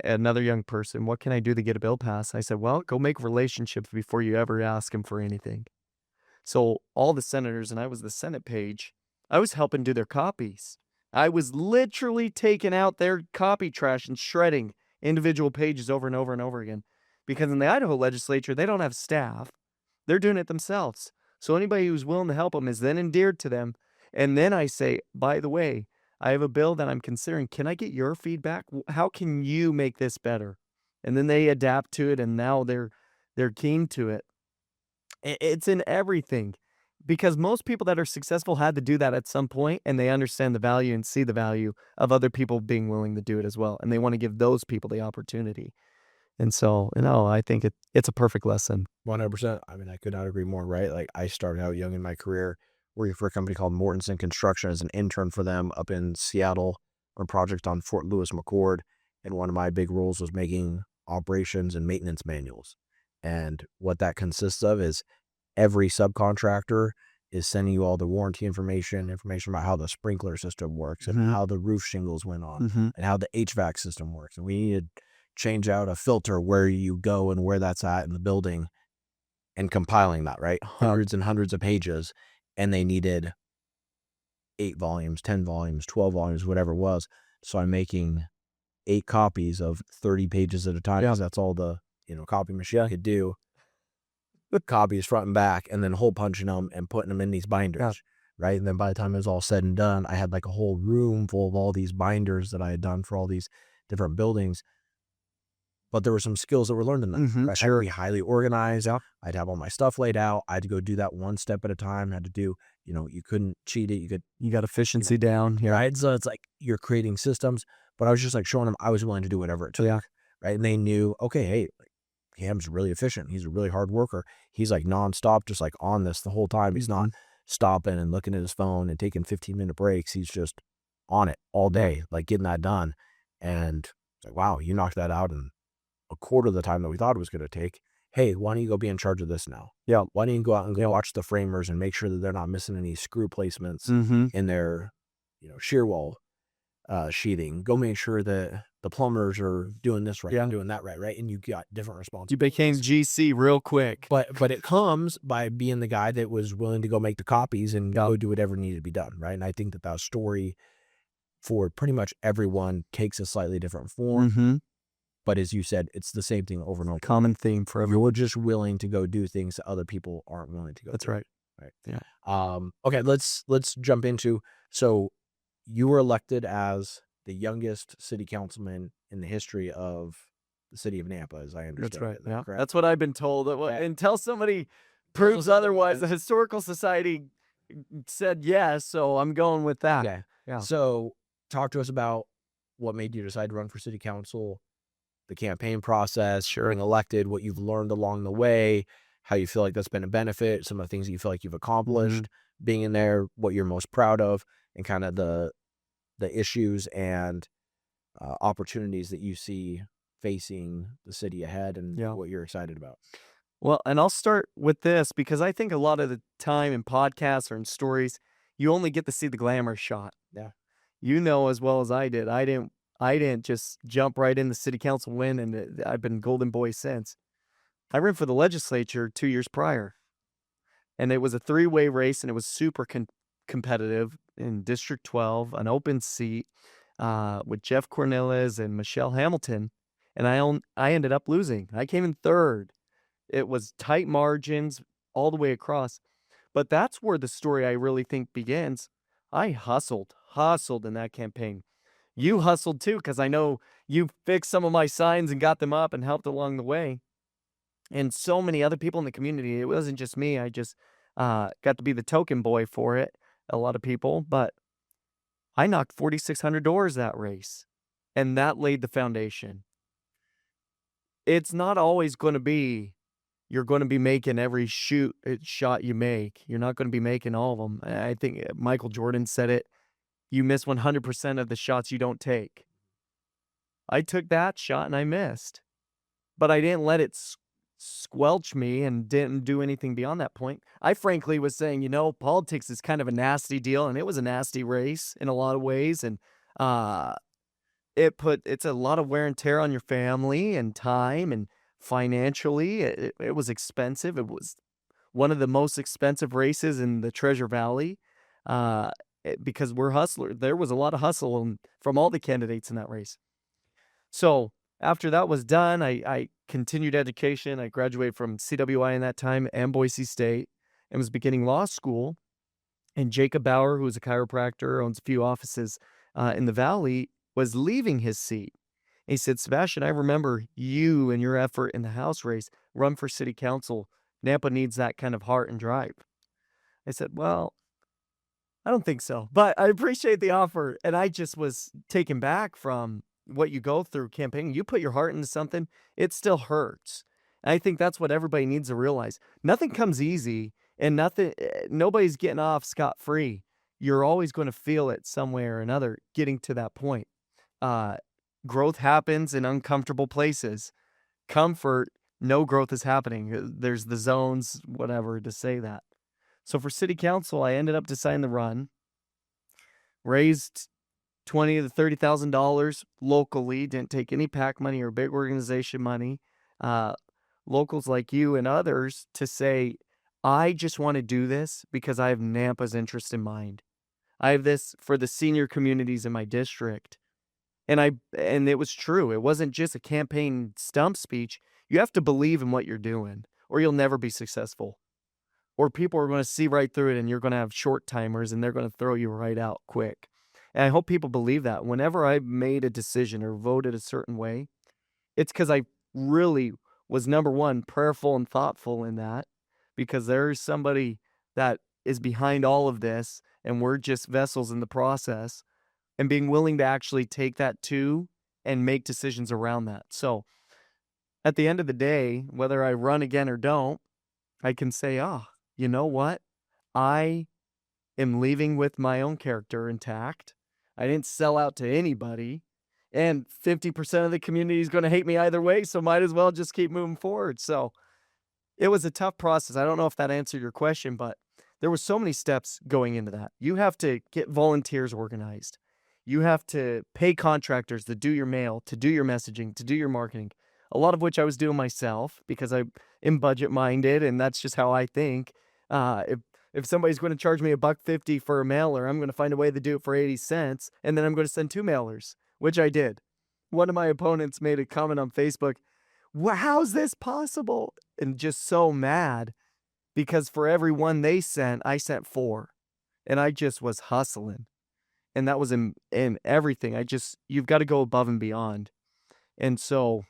another young person, what can I do to get a bill passed? I said, well, go make relationships before you ever ask him for anything. So all the senators, and I was the Senate page, I was helping do their copies. I was literally taking out their copy trash and shredding individual pages over and over and over again. Because in the Idaho legislature, they don't have staff. They're doing it themselves. So anybody who's willing to help them is then endeared to them. And then I say, by the way, I have a bill that I'm considering. Can I get your feedback? How can you make this better? And then they adapt to it, and now they're keen to it. It's in everything. Because most people that are successful had to do that at some point, and they understand the value and see the value of other people being willing to do it as well. And they want to give those people the opportunity. And so, I think it's a perfect lesson. 100%. I mean, I could not agree more, right? Like I started out young in my career working for a company called Mortensen Construction as an intern for them up in Seattle on a project on Fort Lewis McChord. And one of my big roles was making operations and maintenance manuals. And what that consists of is every subcontractor is sending you all the warranty information about how the sprinkler system works and how the roof shingles went on and how the HVAC system works. And we need to change out a filter where you go and where that's at in the building, and compiling that, right? Hundreds and hundreds of pages. And they needed 8 volumes, 10 volumes, 12 volumes, whatever it was. So I'm making 8 copies of 30 pages at a time. Yeah. That's all the, copy machine could do. The copies front and back, and then hole punching them and putting them in these binders, right? And then by the time it was all said and done, I had like a whole room full of all these binders that I had done for all these different buildings. But there were some skills that were learned in that. Right? I had to be highly organized. Yeah. I'd have all my stuff laid out. I had to go do that one step at a time. I had to do, you couldn't cheat it. You got efficiency down. Yeah. Right. So it's like you're creating systems, but I was just like showing them I was willing to do whatever it took. Yeah. Right. And they knew, okay, hey, Kam's really efficient. He's a really hard worker. He's like nonstop, just like on this the whole time. He's not stopping and looking at his phone and taking 15-minute breaks. He's just on it all day, like getting that done. And it's like, wow, you knocked that out in a quarter of the time that we thought it was going to take. Hey, why don't you go be in charge of this now? Yeah. Why don't you go out and go watch the framers and make sure that they're not missing any screw placements in their, shear wall sheathing. Go make sure that the plumbers are doing this right, doing that right? And you got different responsibilities. You became GC real quick. But it comes by being the guy that was willing to go make the copies and go do whatever needed to be done, right? And I think that story for pretty much everyone takes a slightly different form. But as you said, it's the same thing over and over. Common theme for everyone. You're just willing to go do things that other people aren't willing to go. That's do. right. Right. Yeah. Okay, let's jump into, so you were elected as the youngest city councilman in the history of the city of Nampa, as I understand. That's right. Yeah. Correct? That's what I've been told. Until somebody proves otherwise, the Historical Society said yes, so I'm going with that. Okay. Yeah. So talk to us about what made you decide to run for city council, the campaign process, being elected, what you've learned along the way, how you feel like that's been a benefit, some of the things that you feel like you've accomplished being in there, what you're most proud of, and kind of the issues and opportunities that you see facing the city ahead, and what you're excited about. Well, and I'll start with this because I think a lot of the time in podcasts or in stories, you only get to see the glamour shot. Yeah. You know as well as I did. I didn't just jump right in the city council win, and I've been golden boy since. I ran for the legislature 2 years prior, and it was a 3-way race, and it was super competitive in District 12, an open seat with Jeff Cornelius and Michelle Hamilton, and I ended up losing. I came in third. It was tight margins all the way across, but that's where the story I really think begins. I hustled in that campaign. You hustled too, because I know you fixed some of my signs and got them up and helped along the way. And so many other people in the community. It wasn't just me. I just got to be the token boy for it. A lot of people, but I knocked 4,600 doors that race, and that laid the foundation. It's not always going to be you're going to be making every shot you make. You're not going to be making all of them. I think Michael Jordan said it. You miss 100% of the shots you don't take. I took that shot and I missed, but I didn't let it squelch me and didn't do anything beyond that point. I frankly was saying, politics is kind of a nasty deal, and it was a nasty race in a lot of ways, and it's a lot of wear and tear on your family and time, and financially it was expensive. It was one of the most expensive races in the Treasure Valley because we're hustlers. There was a lot of hustle from all the candidates in that race. So after that was done, I continued education. I graduated from CWI in that time and Boise State, and was beginning law school. And Jacob Bauer, who is a chiropractor, owns a few offices in the Valley, was leaving his seat. He said, Sebastian, I remember you and your effort in the House race. Run for city council. Nampa needs that kind of heart and drive. I said, well, I don't think so, but I appreciate the offer. And I just was taken back from what you go through campaigning. You put your heart into something, it still hurts. And I think that's what everybody needs to realize. Nothing comes easy, and nobody's getting off scot-free. You're always going to feel it some way or another getting to that point. Growth happens in uncomfortable places. Comfort, no growth is happening. There's the zones, whatever, to say that. So for city council, I ended up deciding to run. Raised $20,000 to $30,000 locally. Didn't take any PAC money or big organization money. Locals like you and others to say, I just want to do this because I have Nampa's interest in mind. I have this for the senior communities in my district. And it was true. It wasn't just a campaign stump speech. You have to believe in what you're doing, or you'll never be successful. Or people are going to see right through it, and you're going to have short timers, and they're going to throw you right out quick. And I hope people believe that. Whenever I made a decision or voted a certain way, it's because I really was, number one, prayerful and thoughtful in that, because there's somebody that is behind all of this, and we're just vessels in the process, and being willing to actually take that too and make decisions around that. So at the end of the day, whether I run again or don't, I can say, you know what? I am leaving with my own character intact. I didn't sell out to anybody. And 50% of the community is going to hate me either way, so might as well just keep moving forward. So it was a tough process. I don't know if that answered your question, but there were so many steps going into that. You have to get volunteers organized. You have to pay contractors to do your mail, to do your messaging, to do your marketing, a lot of which I was doing myself because I am budget minded, and that's just how I think. If somebody's going to charge me $1.50 for a mailer, I'm going to find a way to do it for 80 cents, and then I'm going to send 2 mailers, which I did. One of my opponents made a comment on Facebook, how's this possible? And just so mad because for every one they sent, I sent 4. And I just was hustling. And that was in everything. You've got to go above and beyond. And so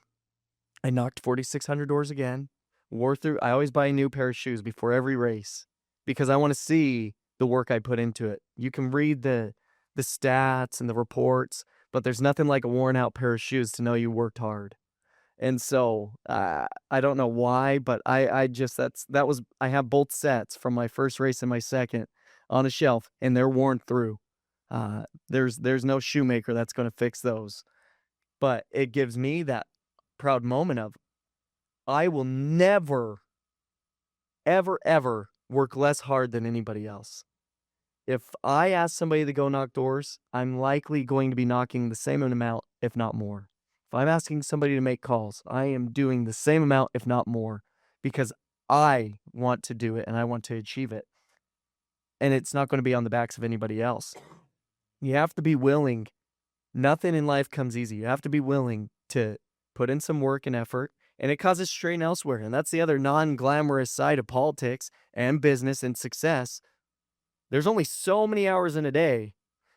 I knocked 4,600 doors again, wore through. I always buy a new pair of shoes before every race because I want to see the work I put into it. You can read the stats and the reports, but there's nothing like a worn out pair of shoes to know you worked hard. And so I don't know why, but I have both sets from my first race and my second on a shelf, and they're worn through. There's no shoemaker that's going to fix those. But it gives me that proud moment of I will never, ever, ever work less hard than anybody else. If I ask somebody to go knock doors, I'm likely going to be knocking the same amount, if not more. If I'm asking somebody to make calls, I am doing the same amount, if not more, because I want to do it and I want to achieve it. And it's not going to be on the backs of anybody else. You have to be willing. Nothing in life comes easy. You have to be willing to put in some work and effort, and it causes strain elsewhere. And that's the other non-glamorous side of politics and business and success. There's only so many hours in a day.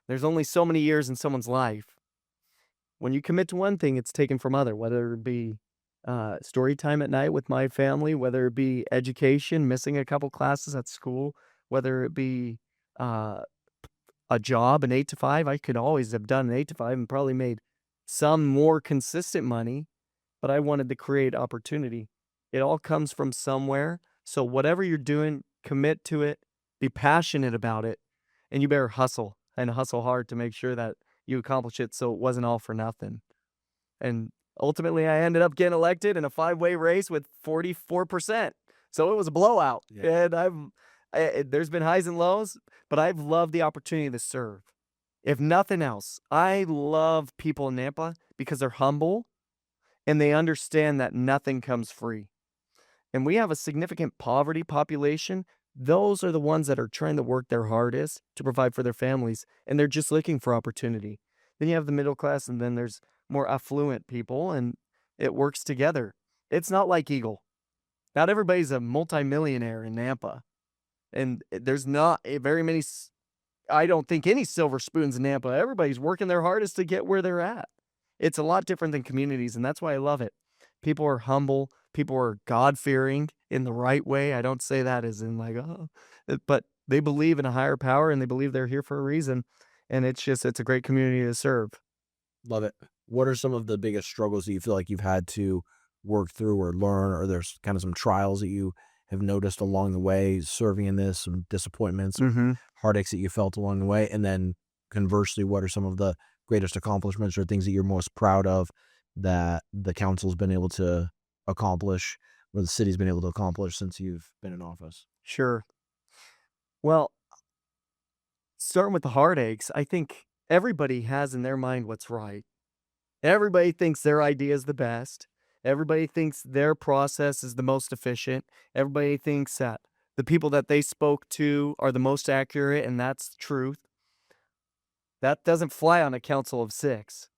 There's only so many years in someone's life. When you commit to one thing, it's taken from other, whether it be story time at night with my family, whether it be education, missing a couple classes at school, whether it be a job, an 8 to 5. I could always have done an 8 to 5 and probably made some more consistent money, but I wanted to create opportunity. It all comes from somewhere. So whatever you're doing, commit to it, be passionate about it, and you better hustle and hustle hard to make sure that you accomplish it so it wasn't all for nothing. And ultimately, I ended up getting elected in a 5-way race with 44%. So it was a blowout. Yeah. And there's been highs and lows, but I've loved the opportunity to serve. If nothing else, I love people in Nampa because they're humble and they understand that nothing comes free. And we have a significant poverty population. Those are the ones that are trying to work their hardest to provide for their families, and they're just looking for opportunity. Then you have the middle class, and then there's more affluent people, and it works together. It's not like Eagle. Not everybody's a multimillionaire in Nampa. And there's not very many, I don't think any silver spoons in Nampa. Everybody's working their hardest to get where they're at. It's a lot different than communities, and that's why I love it. People are humble. People are God-fearing in the right way. I don't say that as in like, oh, but they believe in a higher power, and they believe they're here for a reason. And it's a great community to serve. Love it. What are some of the biggest struggles that you feel like you've had to work through or learn, or there's kind of some trials that you have noticed along the way serving in this, some disappointments, heartaches that you felt along the way? And then conversely, what are some of the greatest accomplishments or things that you're most proud of that the council's been able to accomplish or the city's been able to accomplish since you've been in office? Sure. Well, starting with the heartaches, I think everybody has in their mind what's right. Everybody thinks their idea is the best. Everybody thinks their process is the most efficient. Everybody thinks that the people that they spoke to are the most accurate, and that's the truth. That doesn't fly on a council of 6.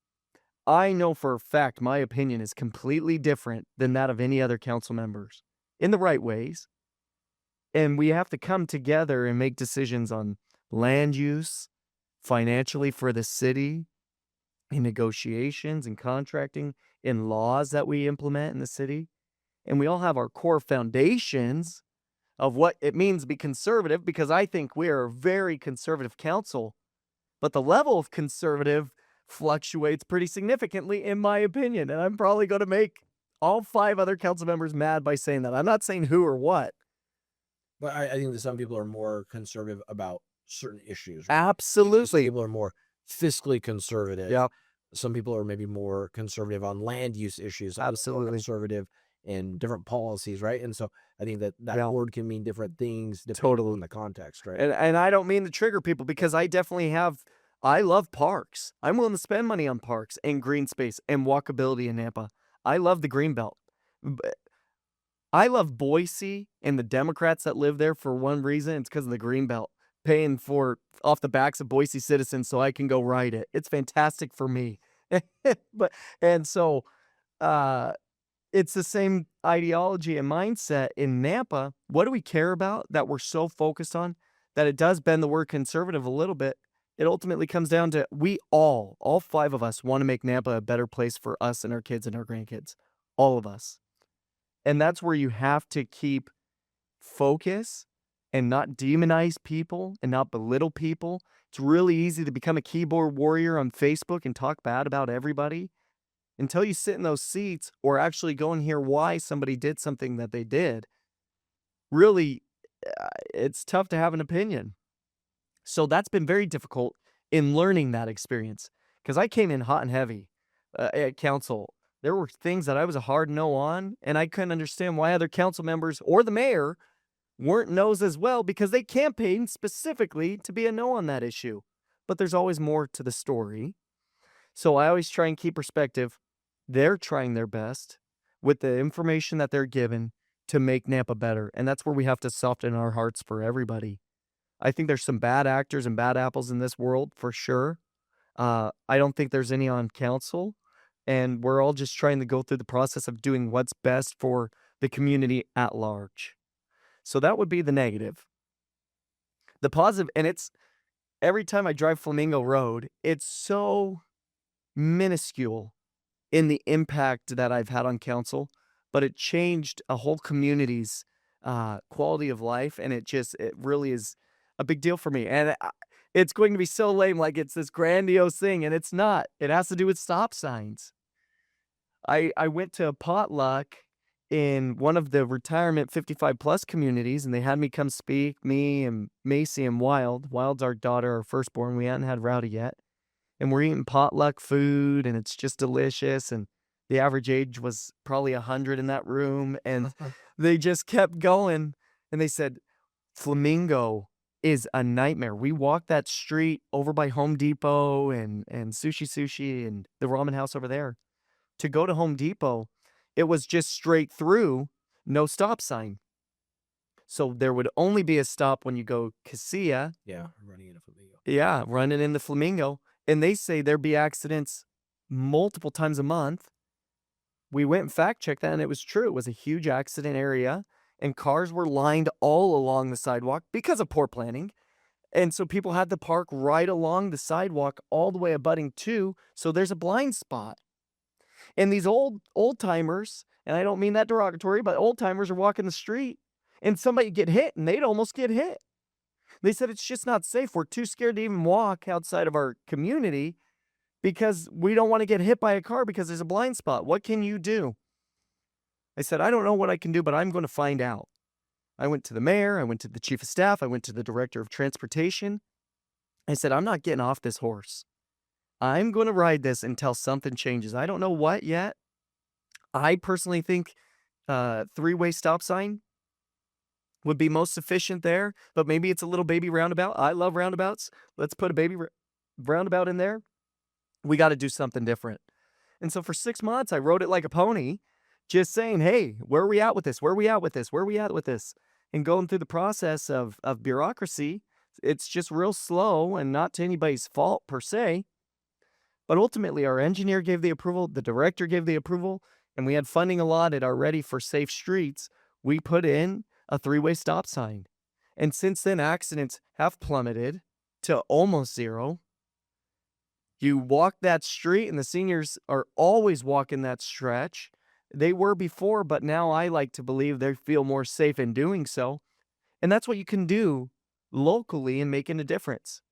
I know for a fact my opinion is completely different than that of any other council members in the right ways. And we have to come together and make decisions on land use, financially for the city, in negotiations and contracting, in laws that we implement in the city. And we all have our core foundations of what it means to be conservative, because I think we are a very conservative council. But the level of conservative fluctuates pretty significantly, in my opinion. And I'm probably going to make all 5 other council members mad by saying that. I'm not saying who or what. But I think that some people are more conservative about certain issues. Right? Some Absolutely. people are more fiscally conservative. Yep. Some people are maybe more conservative on land use issues. Some people are more Absolutely. conservative in different policies, right? And so I think that Yeah. word can mean different things depending Totally. on the context, right? And I don't mean to trigger people because I love parks. I'm willing to spend money on parks and green space and walkability in Nampa. I love the green belt. I love Boise and the Democrats that live there for one reason. It's because of the green belt, paying for off the backs of Boise citizens so I can go ride it. It's fantastic for me. But and so uh it's the same ideology and mindset in Nampa. What do we care about that we're so focused on that it does bend the word conservative a little bit? It ultimately comes down to we all 5 of us want to make Nampa a better place for us and our kids and our grandkids. All of us. And that's where you have to keep focus and not demonize people and not belittle people. It's really easy to become a keyboard warrior on Facebook and talk bad about everybody until you sit in those seats or actually go and hear why somebody did something that they did. Really, it's tough to have an opinion. So that's been very difficult in learning that experience because I came in hot and heavy at council. There were things that I was a hard no on, and I couldn't understand why other council members or the mayor weren't no's as well because they campaigned specifically to be a no on that issue. But there's always more to the story. So I always try and keep perspective. They're trying their best with the information that they're given to make Nampa better. And that's where we have to soften our hearts for everybody. I think there's some bad actors and bad apples in this world for sure. I don't think there's any on council. And we're all just trying to go through the process of doing what's best for the community at large. So that would be the negative. The positive, and it's every time I drive Flamingo Road, it's so minuscule in the impact that I've had on council, but it changed a whole community's quality of life, and it really is a big deal for me. And it's going to be so lame, like it's this grandiose thing, and it's not. It has to do with stop signs. I went to a potluck in one of the retirement 55 plus communities, and they had me come speak, me and Macy and Wild. Wild's our daughter, our firstborn. We hadn't had Rowdy yet. And we're eating potluck food, and it's just delicious. And the average age was probably 100 in that room. And they just kept going. And they said, Flamingo is a nightmare. We walked that street over by Home Depot and Sushi and the ramen house over there. To go to Home Depot, it was just straight through, no stop sign. So there would only be a stop when you go Casilla. Yeah, running in a Flamingo. Yeah, running in the Flamingo. And they say there'd be accidents multiple times a month. We went and fact-checked that, and it was true. It was a huge accident area, and cars were lined all along the sidewalk because of poor planning. And so people had to park right along the sidewalk all the way abutting to, so there's a blind spot. And these old-timers, and I don't mean that derogatory, but old-timers are walking the street, and somebody get hit, and they'd almost get hit. They said it's just not safe. We're too scared to even walk outside of our community because we don't want to get hit by a car because there's a blind spot. What can you do? I said, I don't know what I can do, but I'm going to find out. I went to the mayor. I went to the chief of staff. I went to the director of transportation. I said, I'm not getting off this horse. I'm going to ride this until something changes. I don't know what yet. I personally think three-way stop sign would be most sufficient there, but maybe it's a little baby roundabout. I love roundabouts. Let's put a baby roundabout in there. We got to do something different. And so for 6 months, I rode it like a pony, just saying, hey, where are we at with this? Where are we at with this? Where are we at with this? And going through the process of bureaucracy, it's just real slow and not to anybody's fault per se. But ultimately, our engineer gave the approval, the director gave the approval, and we had funding allotted already for safe streets. We put in a three-way stop sign. And since then, accidents have plummeted to almost zero. You walk that street, and the seniors are always walking that stretch. They were before, but now I like to believe they feel more safe in doing so. And that's what you can do locally in making a difference.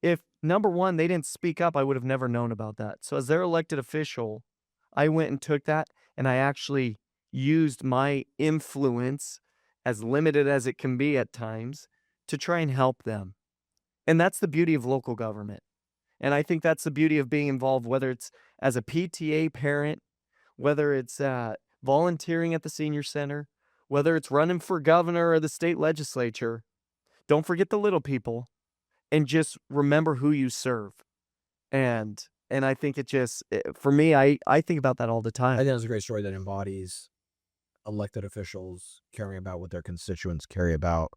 If, number one, they didn't speak up, I would have never known about that. So as their elected official, I went and took that, and I actually used my influence, as limited as it can be at times, to try and help them. And that's the beauty of local government. And I think that's the beauty of being involved, whether it's as a PTA parent, whether it's volunteering at the senior center, whether it's running for governor or the state legislature. Don't forget the little people, and just remember who you serve. And I think for me, I think about that all the I time. think that's a great story that embodies elected officials caring about what their constituents care about,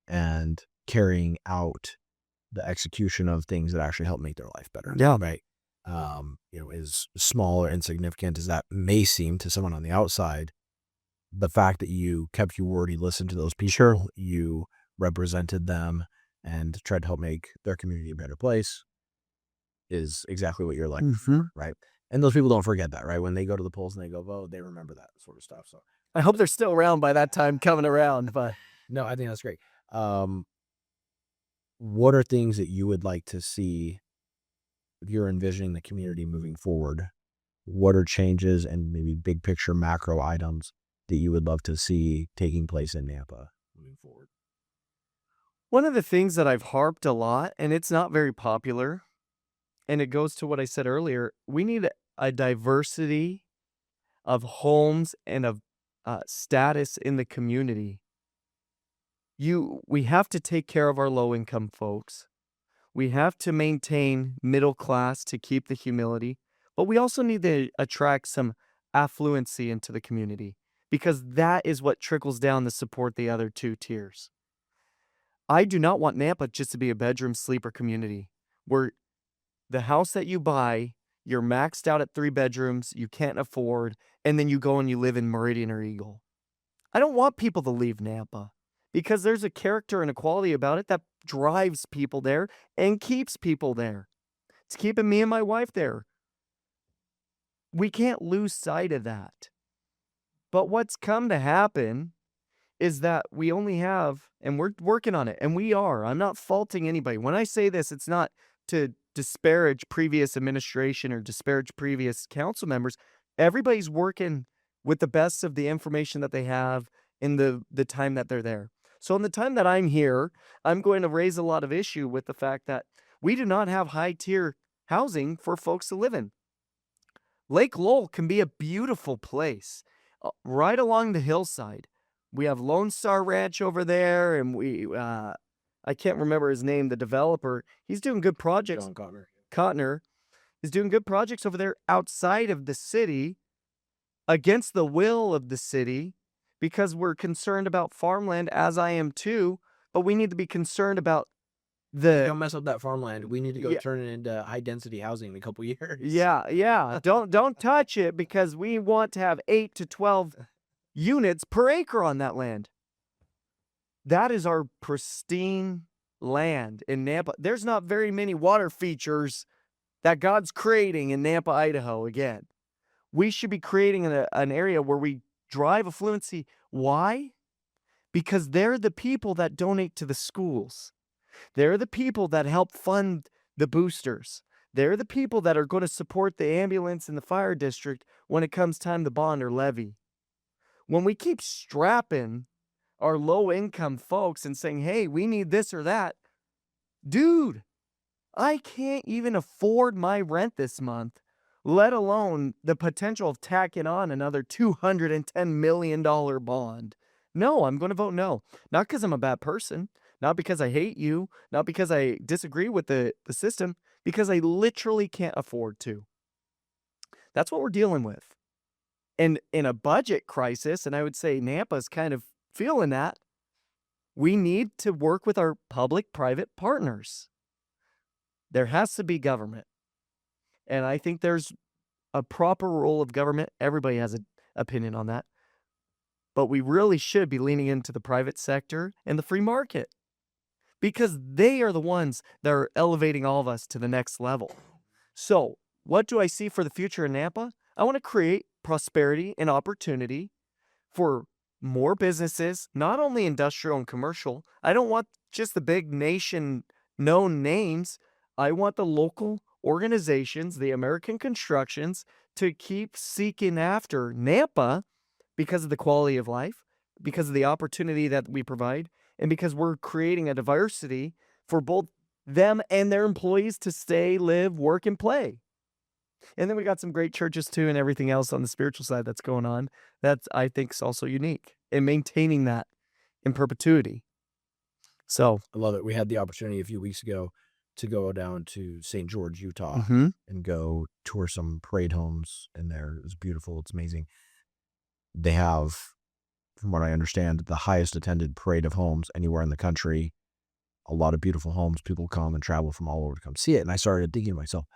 and carrying out the execution of things that actually help make their life better. Yeah. Right. As small or insignificant as that may seem to someone on the outside, the fact that you kept your word, you listened to those people, Sure. you represented them and tried to help make their community a better place is exactly what you're like, right? And those people don't forget that, right? When they go to the polls and they go vote, they remember that sort of stuff. So I hope they're still around by that time coming around, but no, I think that's great. What are things that you would like to see if you're envisioning the community moving forward? What are changes and maybe big picture macro items that you would love to see taking place in Nampa moving forward? one of the things that I've harped a lot, and it's not very popular, and it goes to what I said earlier, we need a diversity of homes and of status in the community. We have to take care of our low-income folks. We have to maintain middle class to keep the humility, but we also need to attract some affluency into the community, because that is what trickles down to support the other two tiers. I do not want Nampa just to be a bedroom sleeper community where the house that you buy, you're maxed out at 3 bedrooms, you can't afford, and then you go and you live in Meridian or Eagle. I don't want people to leave Nampa, because there's a character and a quality about it that drives people there and keeps people there. It's keeping me and my wife there. We can't lose sight of that. But what's come to happen is that we only have, and we're working on it, and we are. I'm not faulting anybody. When I say this, it's not to disparage previous administration or disparage previous council members. Everybody's working with the best of the information that they have in the time that they're there. So in the time that I'm here, I'm going to raise a lot of issue with the fact that we do not have high-tier housing for folks to live in. Lake Lowell can be a beautiful place right along the hillside. We have Lone Star Ranch over there, and I can't remember his name, the developer. He's doing good projects. John Cotner. Cotner is doing good projects over there outside of the city, against the will of the city, because we're concerned about farmland, as I am too, but we need to be concerned about Don't mess up that farmland. We need to go Yeah. turn it into high density housing in a couple years. Yeah. Don't touch it, because we want to have 8 to 12 units per acre on that land. That is our pristine land in Nampa. There's not very many water features that God's creating in Nampa, Idaho. Again, we should be creating an area where we drive affluency. Why? Because they're the people that donate to the schools. They're the people that help fund the boosters. They're the people that are going to support the ambulance and the fire district when it comes time to bond or levy. When we keep strapping our low-income folks and saying, hey, we need this or that, dude, I can't even afford my rent this month, let alone the potential of tacking on another $210 million bond. No, I'm going to vote no. Not because I'm a bad person, not because I hate you, not because I disagree with the system, because I literally can't afford to. That's what we're dealing with. And in a budget crisis, and I would say Nampa's kind of feeling that, we need to work with our public-private partners. There has to be government. And I think there's a proper role of government. Everybody has an opinion on that. But we really should be leaning into the private sector and the free market, because they are the ones that are elevating all of us to the next level. So what do I see for the future in Nampa? I want to create prosperity and opportunity for more businesses, not only industrial and commercial. I don't want just the big nation known names. I want the local organizations, the American constructions, to keep seeking after Nampa because of the quality of life, because of the opportunity that we provide, and because we're creating a diversity for both them and their employees to stay, live, work, and play. And then we got some great churches too and everything else on the spiritual side that's going on. That's, I think, is also unique and maintaining that in perpetuity. So I love it. We had the opportunity a few weeks ago to go down to St. George, Utah, mhm. and go tour some parade homes in there. It's beautiful. It's amazing. They have, from what I understand, the highest attended parade of homes anywhere in the country. A lot of beautiful homes. People come and travel from all over to come see it. And I started thinking to myself,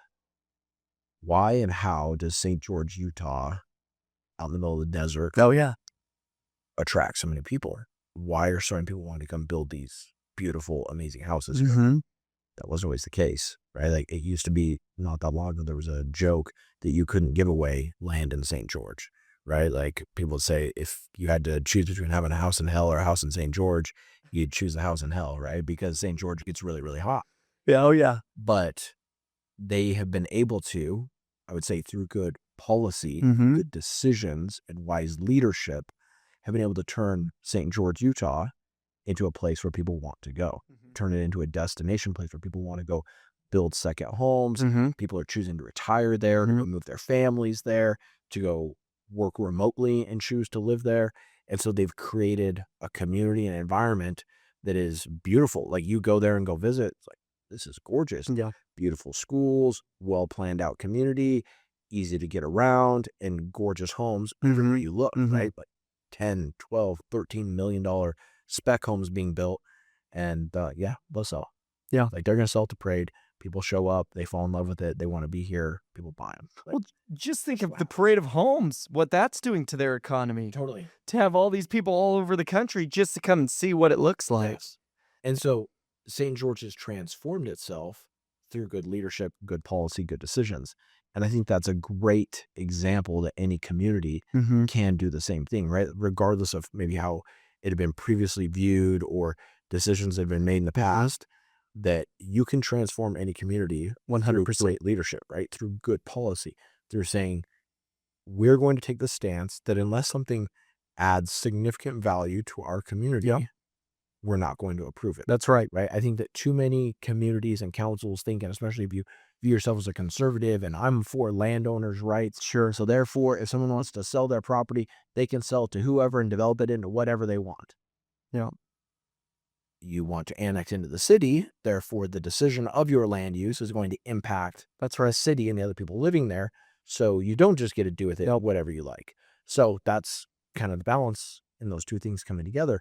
why and how does St. George, Utah, out in the middle of the desert, Oh yeah. attract so many people? Why are so many people wanting to come build these beautiful, amazing houses here? Mhm. That wasn't always the case, right? Like, it used to be not that long ago, there was a joke that you couldn't give away land in St. George, right? Like, people would say if you had to choose between having a house in hell or a house in St. George, you'd choose a house in hell, right? Because St. George gets really, really hot. Yeah, oh yeah. But they have been able to, I would say, through good policy, Mhm. good decisions, and wise leadership, have been able to turn St. George, Utah into a place where people want to go, turn it into a destination place where people want to go build second homes. Mhm. People are choosing to retire there, to go move their families there, to go work remotely and choose to live there. And so they've created a community and environment that is beautiful. Like, you go there and go visit, it's like, this is gorgeous. Yeah. Beautiful schools, well planned out community, easy to get around, and gorgeous homes everywhere you look, right? Like 10, 12, $13 million spec homes being built. And yeah, they'll sell. Yeah. Like, they're going to sell to parade. People show up, they fall in love with it, they want to be here, people buy them. Like, Well, just think of the parade of homes, what that's doing to their economy. totally. To have all these people all over the country just to come and see what it looks like. Yes. And so St. George has transformed itself through good leadership, good policy, good decisions. And I think that's a great example that any community Mhm. can do the same thing, right? Regardless of maybe how it had been previously viewed or decisions that have been made in the past, that you can transform any community 100%. through great leadership, right? Through good policy, through saying, we're going to take the stance that unless something adds significant value to our community, Yep. we're not going to approve it. That's right. Right? I think that too many communities and councils think, and especially if you view yourself as a conservative, and I'm for landowners' rights. Sure. So therefore, if someone wants to sell their property, they can sell it to whoever and develop it into whatever they want. Yeah. You want to annex into the city, therefore the decision of your land use is going to impact That's the right. city and the other people living there. So you don't just get to do with it whatever you like. So that's kind of the balance in those two things coming together.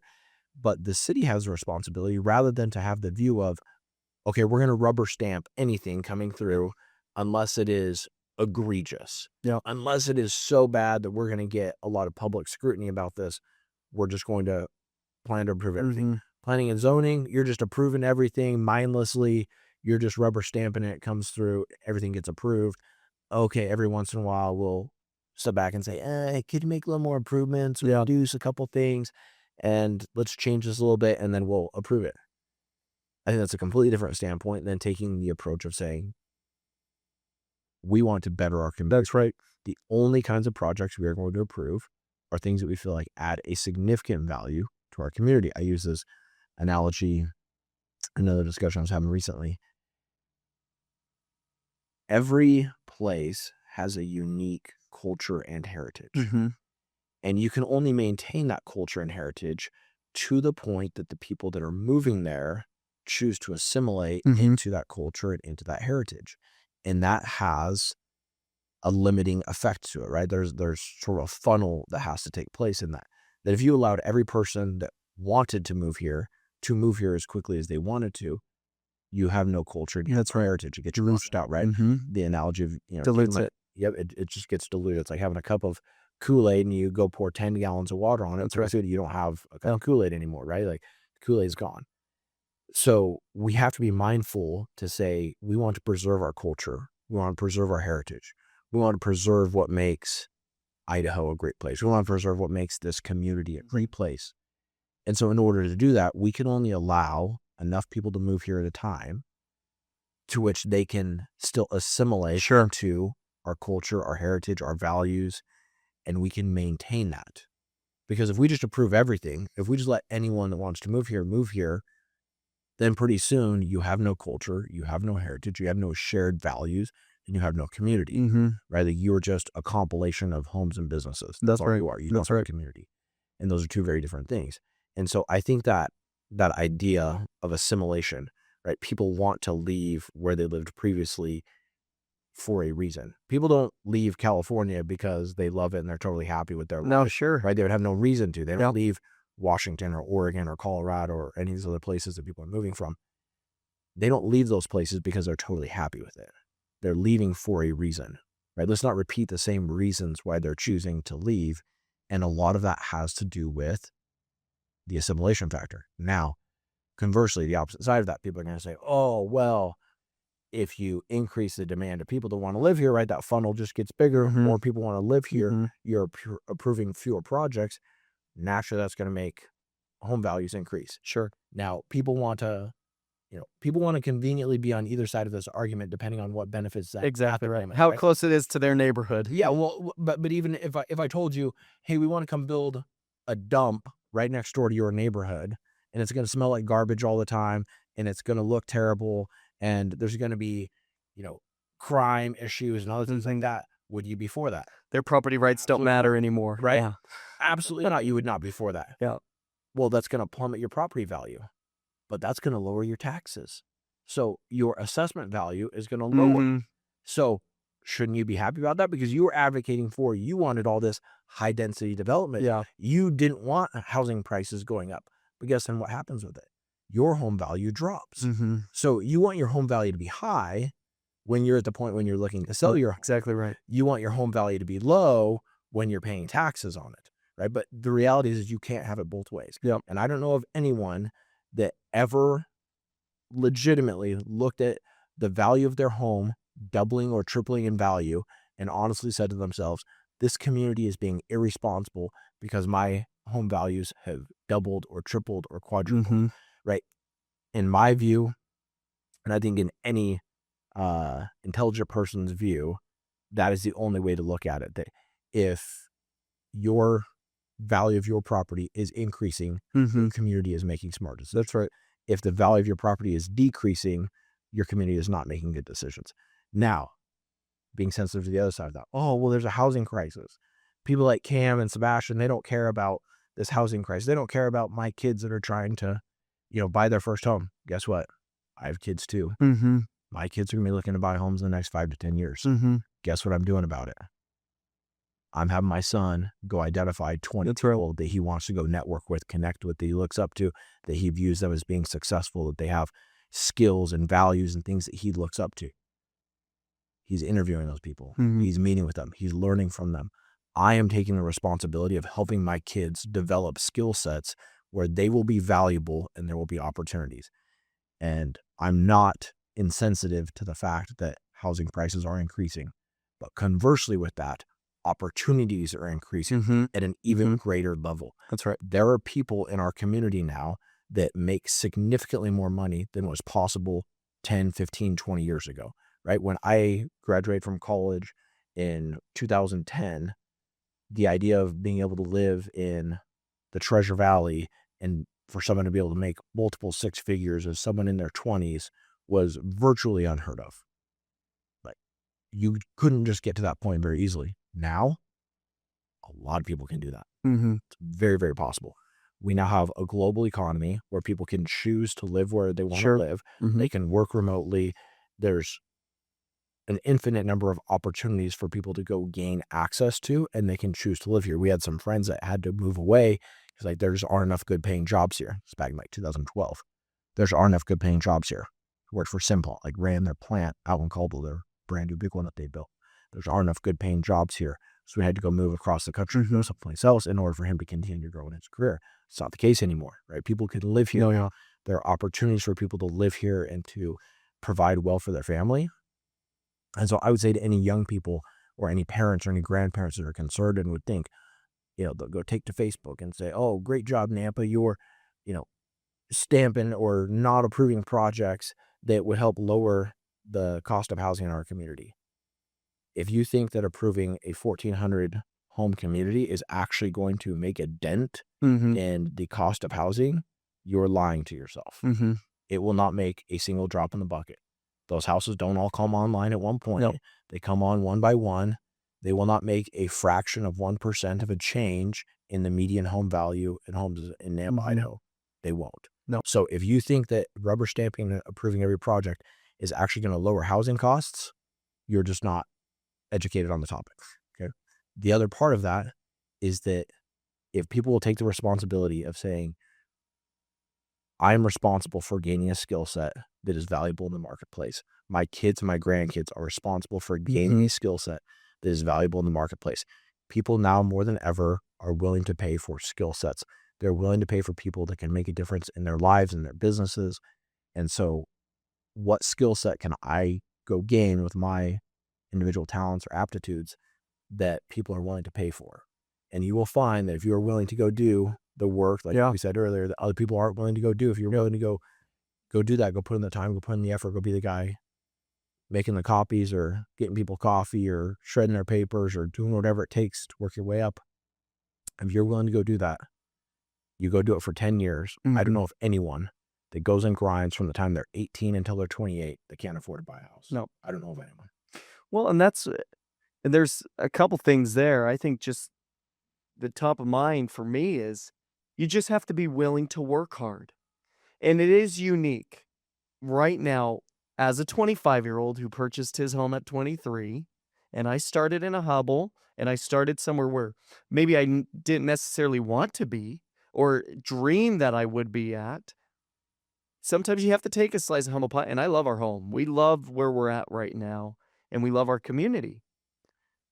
But the city has a responsibility, rather than to have the view of, okay, we're going to rubber stamp anything coming through unless it is egregious. Yeah. Unless it is so bad that we're going to get a lot of public scrutiny about this, we're just going to plan to approve everything. Planning and zoning, you're just approving everything mindlessly. You're just rubber stamping it. It comes through, everything gets approved. Okay, every once in a while we'll step back and say, could you make a little more improvements, or reduce a couple things, and let's change this a little bit, and then we'll approve it. I think that's a completely different standpoint than taking the approach of saying, we want to better our community. That's right. The only kinds of projects we are going to approve are things that we feel like add a significant value to our community. I use this analogy, another discussion I was having recently. Every place has a unique culture and heritage. And you can only maintain that culture and heritage to the point that the people that are moving there choose to assimilate into that culture and into that heritage. And that has a limiting effect to it, right? There's sort of a funnel that has to take place in that. That if you allowed every person that wanted to move here as quickly as they wanted to, you have no culture. That's right. Heritage. It gets washed out, right? The analogy of, Dilutes it. Yep, it just gets diluted. It's like having a cup of Kool-Aid and you go pour 10 gallons of water on it. That's right. You don't have a cup of Kool-Aid anymore, right? Like, Kool-Aid's gone. So we have to be mindful to say, we want to preserve our culture. We want to preserve our heritage. We want to preserve what makes Idaho a great place. We want to preserve what makes this community a great place. And so in order to do that, we can only allow enough people to move here at a time to which they can still assimilate to our culture, our heritage, our values, and we can maintain that. Because if we just approve everything, if we just let anyone that wants to move here, then pretty soon you have no culture, you have no heritage, you have no shared values, and you have no community, right? Like you're just a compilation of homes and businesses. That's all right. you are. You That's don't have a right. community. And those are two very different things. And so I think that idea of assimilation, right? People want to leave where they lived previously for a reason. People don't leave California because they love it and they're totally happy with their life. No, sure. Right? They would have no reason to. They don't Yep. leave Washington or Oregon or Colorado or any of these other places that people are moving from. They don't leave those places because they're totally happy with it. They're leaving for a reason, right? Let's not repeat the same reasons why they're choosing to leave. And a lot of that has to do with the assimilation factor. Now, conversely, the opposite side of that, people are going to say, oh, well, if you increase the demand of people that want to live here, right, that funnel just gets bigger. More people want to live here. You're approving fewer projects. Naturally, that's going to make home values increase. Sure. Now, people want to conveniently be on either side of this argument, depending on what benefits that. Exactly right. moment, How right? close it is to their neighborhood. Yeah, well, but even if I told you, hey, we want to come build a dump right next door to your neighborhood, and it's going to smell like garbage all the time, and it's going to look terrible, and there's going to be, crime issues and other things like that, would you be for that? Their property rights don't matter anymore. Right? Yeah. Absolutely not. You would not be for that. Yeah. Well, that's going to plummet your property value, but that's going to lower your taxes. So your assessment value is going to lower. So shouldn't you be happy about that? Because you were advocating for, you wanted all this high density development. Yeah. You didn't want housing prices going up. But guess then what happens with it? Your home value drops. So you want your home value to be high when you're at the point when you're looking to sell your home. Exactly right. You want your home value to be low when you're paying taxes on it, right? But the reality is you can't have it both ways. Yep. And I don't know of anyone that ever legitimately looked at the value of their home doubling or tripling in value and honestly said to themselves, this community is being irresponsible because my home values have doubled or tripled or quadrupled, right? In my view, and I think in any intelligent person's view, that is the only way to look at it. That if your value of your property is increasing, your community is making smart decisions. That's right. If the value of your property is decreasing, your community is not making good decisions. Now, being sensitive to the other side of that, oh, well, there's a housing crisis. People like Kam and Sebastian, they don't care about this housing crisis. They don't care about my kids that are trying to, buy their first home. Guess what? I have kids too. My kids are going to be looking to buy homes in the next 5 to 10 years. Guess what I'm doing about it? I'm having my son go identify 20 people that he wants to go network with, connect with, that he looks up to, that he views them as being successful, that they have skills and values and things that he looks up to. He's interviewing those people. He's meeting with them. He's learning from them. I am taking the responsibility of helping my kids develop skill sets where they will be valuable and there will be opportunities. And I'm not insensitive to the fact that housing prices are increasing. But conversely with that, opportunities are increasing at an even greater level. That's right. There are people in our community now that make significantly more money than was possible 10, 15, 20 years ago, right? When I graduated from college in 2010, the idea of being able to live in the Treasure Valley and for someone to be able to make multiple six figures as someone in their 20s was virtually unheard of. Like, you couldn't just get to that point very easily. Now, a lot of people can do that. It's very, very possible. We now have a global economy where people can choose to live where they want to live. They can work remotely. There's an infinite number of opportunities for people to go gain access to, and they can choose to live here. We had some friends that had to move away because there just aren't enough good paying jobs here. It's back in 2012. There just aren't enough good paying jobs here. Worked for Simple, ran their plant out in Caldwell, their brand new big one that they built. There's aren't enough good paying jobs here. So we had to go move across the country to go someplace else in order for him to continue to grow in his career. It's not the case anymore, right? People can live here. There are opportunities for people to live here and to provide well for their family. And so I would say to any young people or any parents or any grandparents that are concerned and would think, they'll go take to Facebook and say, oh, great job, Nampa. You're, stamping or not approving projects that would help lower the cost of housing in our community. If you think that approving a 1,400 home community is actually going to make a dent in the cost of housing, you're lying to yourself. it will not make a single drop in the bucket. Those houses don't all come online at one point. No. They come on one by one. They will not make a fraction of 1% of a change in the median home value in homes in Nampa, Idaho. They won't. No. So if you think that rubber stamping and approving every project is actually going to lower housing costs, you're just not educated on the topic. Okay. The other part of that is that if people will take the responsibility of saying, I'm responsible for gaining a skill set that is valuable in the marketplace. My kids and my grandkids are responsible for gaining a skill set that is valuable in the marketplace. People now more than ever are willing to pay for skill sets. They're willing to pay for people that can make a difference in their lives and their businesses. And so what skill set can I go gain with my individual talents or aptitudes that people are willing to pay for? And you will find that if you're willing to go do the work, like we said earlier, that other people aren't willing to go do, if you're willing to go do that, go put in the time, go put in the effort, go be the guy making the copies or getting people coffee or shredding their papers or doing whatever it takes to work your way up. If you're willing to go do that, you go do it for 10 years. I don't know of anyone that goes and grinds from the time they're 18 until they're 28 that can't afford to buy a house. No. I don't know of anyone. Well, and there's a couple things there. I think just the top of mind for me is you just have to be willing to work hard. And it is unique right now as a 25-year-old who purchased his home at 23, and I started in a hubble, and I started somewhere where maybe I didn't necessarily want to be or dream that I would be at. Sometimes you have to take a slice of humble pie, and I love our home. We love where we're at right now, and we love our community.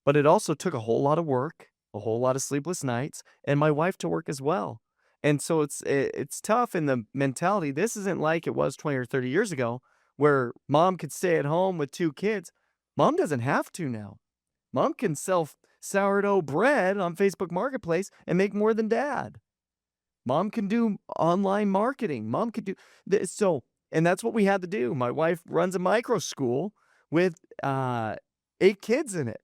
But it also took a whole lot of work, a whole lot of sleepless nights, and my wife to work as well. And so it's tough in the mentality. This isn't like it was 20 or 30 years ago where mom could stay at home with 2 kids. Mom doesn't have to now. Mom can sell sourdough bread on Facebook Marketplace and make more than dad. Mom can do online marketing. Mom could do this. So, and that's what we had to do. My wife runs a micro school with 8 kids in it.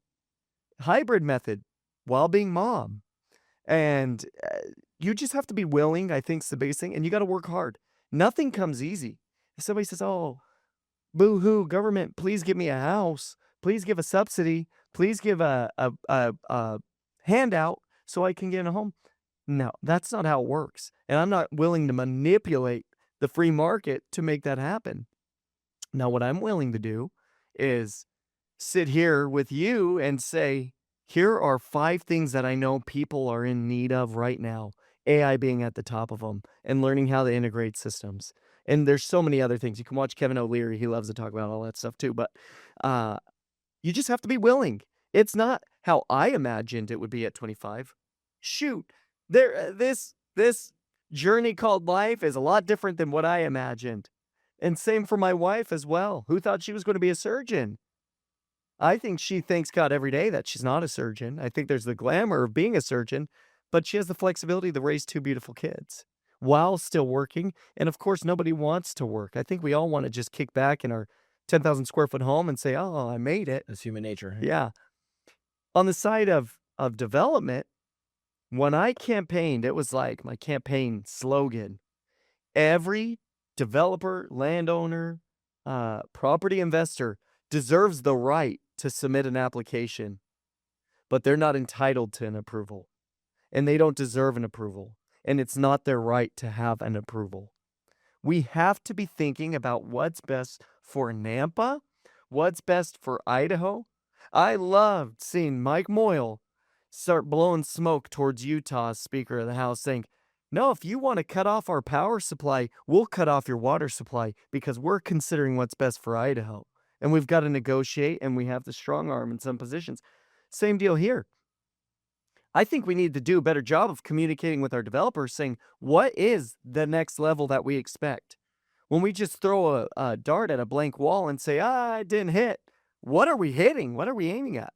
Hybrid method while being mom. And you just have to be willing, I think, is the biggest thing. And you got to work hard. Nothing comes easy. If somebody says, oh, boo-hoo, government, please give me a house. Please give a subsidy. Please give a handout so I can get in a home. No, that's not how it works. And I'm not willing to manipulate the free market to make that happen. Now, what I'm willing to do is sit here with you and say, here are 5 things that I know people are in need of right now, AI being at the top of them, and learning how to integrate systems. And there's so many other things. You can watch Kevin O'Leary. He loves to talk about all that stuff too. But you just have to be willing. It's not how I imagined it would be at 25. Shoot, this journey called life is a lot different than what I imagined. And same for my wife as well, who thought she was going to be a surgeon. I think she thanks God every day that she's not a surgeon. I think there's the glamour of being a surgeon, but she has the flexibility to raise 2 beautiful kids while still working. And of course, nobody wants to work. I think we all want to just kick back in our 10,000 square foot home and say, oh, I made it. That's human nature. Yeah. On the side of development, when I campaigned, it was like my campaign slogan. Every developer, landowner, property investor deserves the right to submit an application, but they're not entitled to an approval, and they don't deserve an approval, and it's not their right to have an approval. We have to be thinking about what's best for Nampa, what's best for Idaho. I loved seeing Mike Moyle start blowing smoke towards Utah's Speaker of the House saying, no, if you want to cut off our power supply, we'll cut off your water supply because we're considering what's best for Idaho. And we've got to negotiate, and we have to strong arm in some positions. Same deal here. I think we need to do a better job of communicating with our developers, saying, what is the next level that we expect? When we just throw a dart at a blank wall and say, it didn't hit, what are we hitting? What are we aiming at?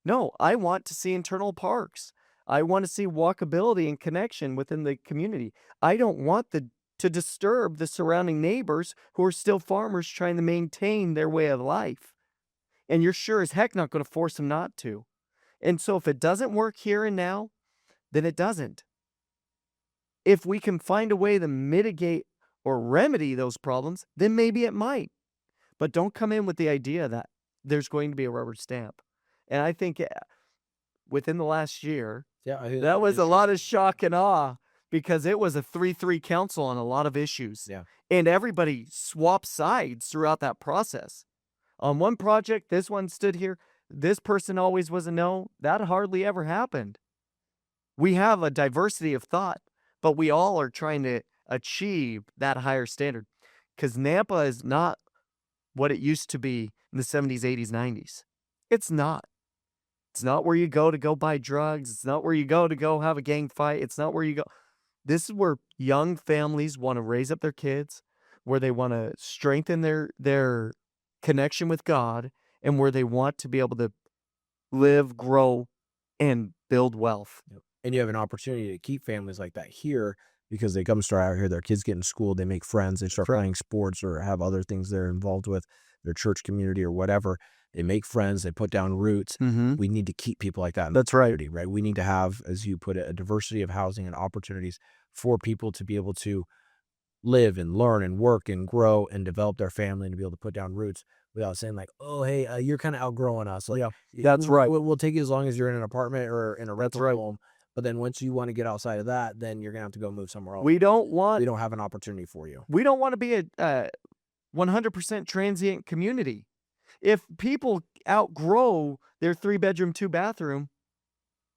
No, I want to see internal parks. I want to see walkability and connection within the community. I don't want to disturb the surrounding neighbors who are still farmers trying to maintain their way of life. And you're sure as heck not going to force them not to. And so if it doesn't work here and now, then it doesn't. If we can find a way to mitigate or remedy those problems, then maybe it might. But don't come in with the idea that there's going to be a rubber stamp. And I think within the last year, that was a lot of shock and awe because it was a 3-3 council on a lot of issues. Yeah. And everybody swapped sides throughout that process. On one project, this one stood here. This person always was a no. That hardly ever happened. We have a diversity of thought, but we all are trying to achieve that higher standard because Nampa is not what it used to be in the 70s, 80s, 90s. It's not. It's not where you go buy drugs. It's not where you go have a gang fight. It's not where you go. This is where young families want to raise up their kids, where they want to strengthen their connection with God, and where they want to be able to live, grow, and build wealth. And you have an opportunity to keep families like that here because they come start out here, their kids get in school, they make friends, they start playing sports or have other things they're involved with, their church community or whatever. They make friends, they put down roots. We need to keep people like that in the community, right? We need to have, as you put it, a diversity of housing and opportunities for people to be able to live and learn and work and grow and develop their family and to be able to put down roots without saying like, oh, hey, you're kind of outgrowing us. Like, that's right. We'll take you as long as you're in an apartment or in a rental home. But then once you want to get outside of that, then you're going to have to go move somewhere else. We don't have an opportunity for you. We don't want to be a 100% transient community. If people outgrow their 3-bedroom, 2-bathroom,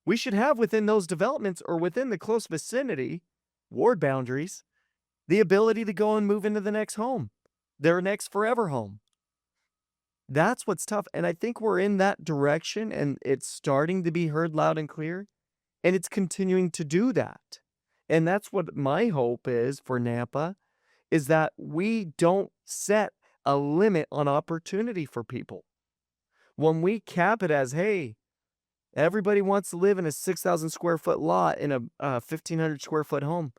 we should have within those developments or within the close vicinity, ward boundaries, the ability to go and move into the next home, their next forever home. That's what's tough. And I think we're in that direction and it's starting to be heard loud and clear. And it's continuing to do that. And that's what my hope is for Nampa, is that we don't set a limit on opportunity for people. When we cap it as, hey, everybody wants to live in a 6,000 square foot lot in a 1,500 square foot home.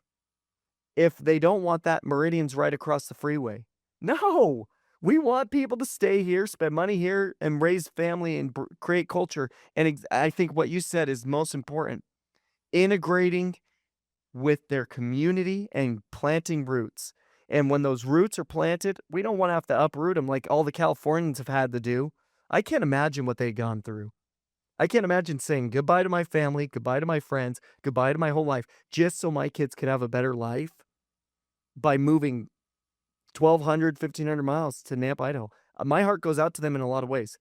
If they don't want that, Meridian's right across the freeway. No, we want people to stay here, spend money here, and raise family and create culture. And I think what you said is most important. Integrating with their community and planting roots. And when those roots are planted, we don't want to have to uproot them like all the Californians have had to do. I can't imagine what they've gone through. I can't imagine saying goodbye to my family, goodbye to my friends, goodbye to my whole life, just so my kids could have a better life by moving 1,200, 1,500 miles to Nampa, Idaho. My heart goes out to them in a lot of ways.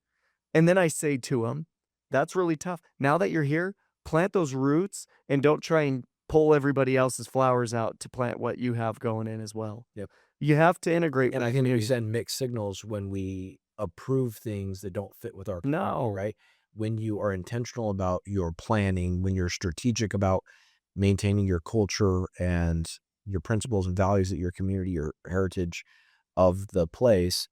And then I say to them, that's really tough. Now that you're here, plant those roots and don't try and pull everybody else's flowers out to plant what you have going in as well. Yep. You have to integrate. And I think we send mixed signals when we approve things that don't fit with our community, right? When you are intentional about your planning, when you're strategic about maintaining your culture and your principles and values that your community, your heritage of the place,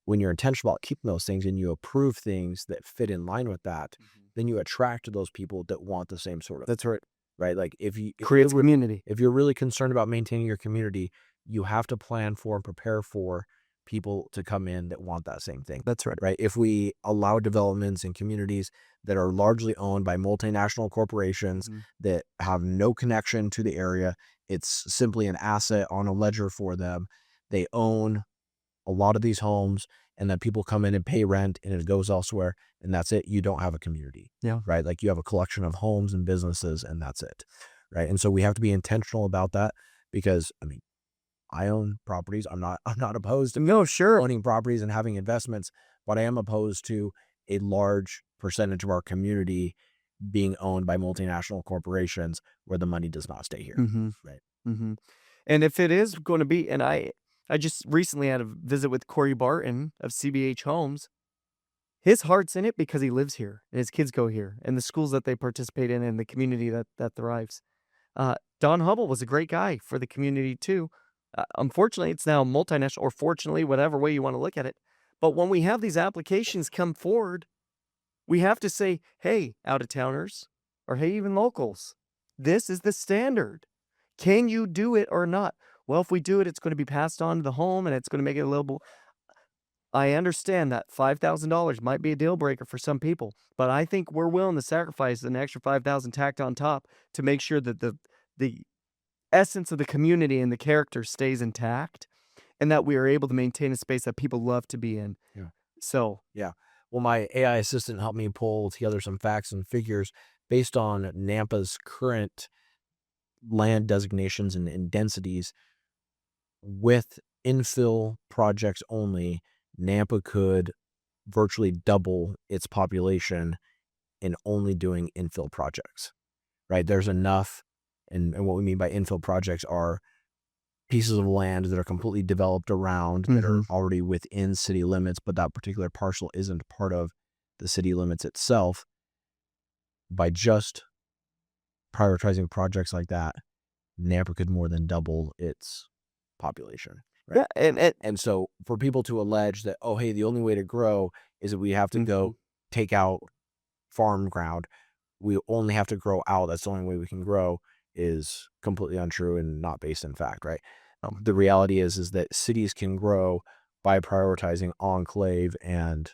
when you're intentional about keeping those things and you approve things that fit in line with that, then you attract those people that want the same sort of. That's right. Right? Like if creates community. If you're really concerned about maintaining your community, you have to plan for and prepare for people to come in that want that same thing. That's right. Right? If we allow developments in communities that are largely owned by multinational corporations that have no connection to the area, it's simply an asset on a ledger for them. They own a lot of these homes and then people come in and pay rent and it goes elsewhere and that's it. You don't have a community. Yeah. Right? Like you have a collection of homes and businesses and that's it. Right? And so we have to be intentional about that because, I mean, I own properties. I'm not opposed to owning properties and having investments, but I am opposed to a large percentage of our community being owned by multinational corporations where the money does not stay here. Right. And if it is going to be, and I just recently had a visit with Corey Barton of CBH Homes. His heart's in it because he lives here and his kids go here and the schools that they participate in and the community that thrives. Don Hubble was a great guy for the community too. Unfortunately, it's now multinational, or fortunately, whatever way you want to look at it. But when we have these applications come forward, we have to say, hey, out-of-towners, or hey, even locals, this is the standard. Can you do it or not? Well, if we do it, it's going to be passed on to the home and it's going to make it a little. I understand that $5,000 might be a deal breaker for some people, but I think we're willing to sacrifice an extra $5,000 tacked on top to make sure that the essence of the community and the character stays intact, and that we are able to maintain a space that people love to be in. Yeah. So, Yeah. Well, my AI assistant helped me pull together some facts and figures based on Nampa's current land designations and densities. With infill projects only, Nampa could virtually double its population in only doing infill projects, right? There's enough, and what we mean by infill projects are pieces of land that are completely developed around that are already within city limits, but that particular parcel isn't part of the city limits itself. By just prioritizing projects like that, Nampa could more than double its population. Right? yeah, And so for people to allege that, oh, hey, the only way to grow is that we have to go take out farm ground, we only have to grow out, that's the only way we can grow, is completely untrue and not based in fact, right? The reality is that cities can grow by prioritizing enclave and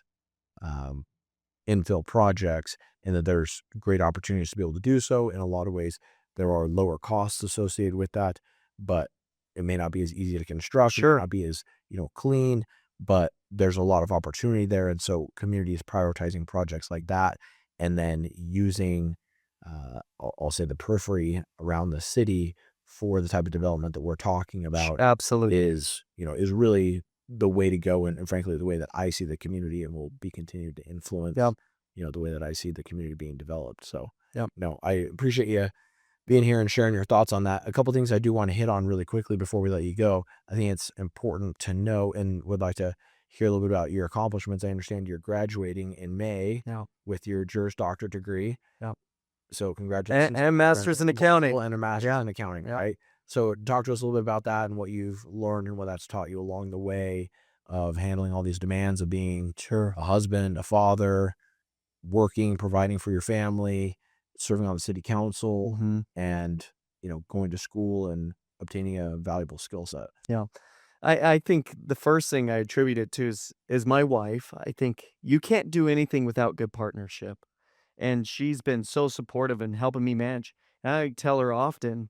infill projects, and that there's great opportunities to be able to do so. In a lot of ways, there are lower costs associated with that, but it may not be as easy to construct. It may not be as, clean, but there's a lot of opportunity there. And so communities prioritizing projects like that, and then using, I'll say, the periphery around the city for the type of development that we're talking about absolutely. is really the way to go, and frankly, the way that I see the community, and will be continued to influence, the way that I see the community being developed. So, no, I appreciate you being here and sharing your thoughts on that. A couple things I do want to hit on really quickly before we let you go. I think it's important to know, and would like to hear a little bit about your accomplishments. I understand you're graduating in May with your Juris Doctorate degree. So congratulations. And master's in accounting. And a master's in accounting, right? So talk to us a little bit about that and what you've learned and what that's taught you along the way of handling all these demands of being a husband, a father, working, providing for your family, serving on the city council, and, going to school and obtaining a valuable skill set. Yeah. I think the first thing I attribute it to is my wife. I think you can't do anything without good partnership. And she's been so supportive and helping me manage. And I tell her often,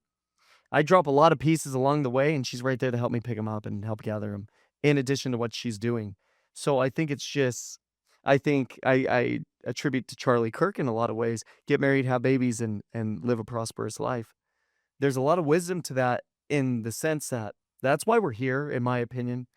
I drop a lot of pieces along the way, and she's right there to help me pick them up and help gather them, in addition to what she's doing. So I think it's just, I attribute to Charlie Kirk in a lot of ways. Get married, have babies, and live a prosperous life. There's a lot of wisdom to that, in the sense that that's why we're here, in my opinion.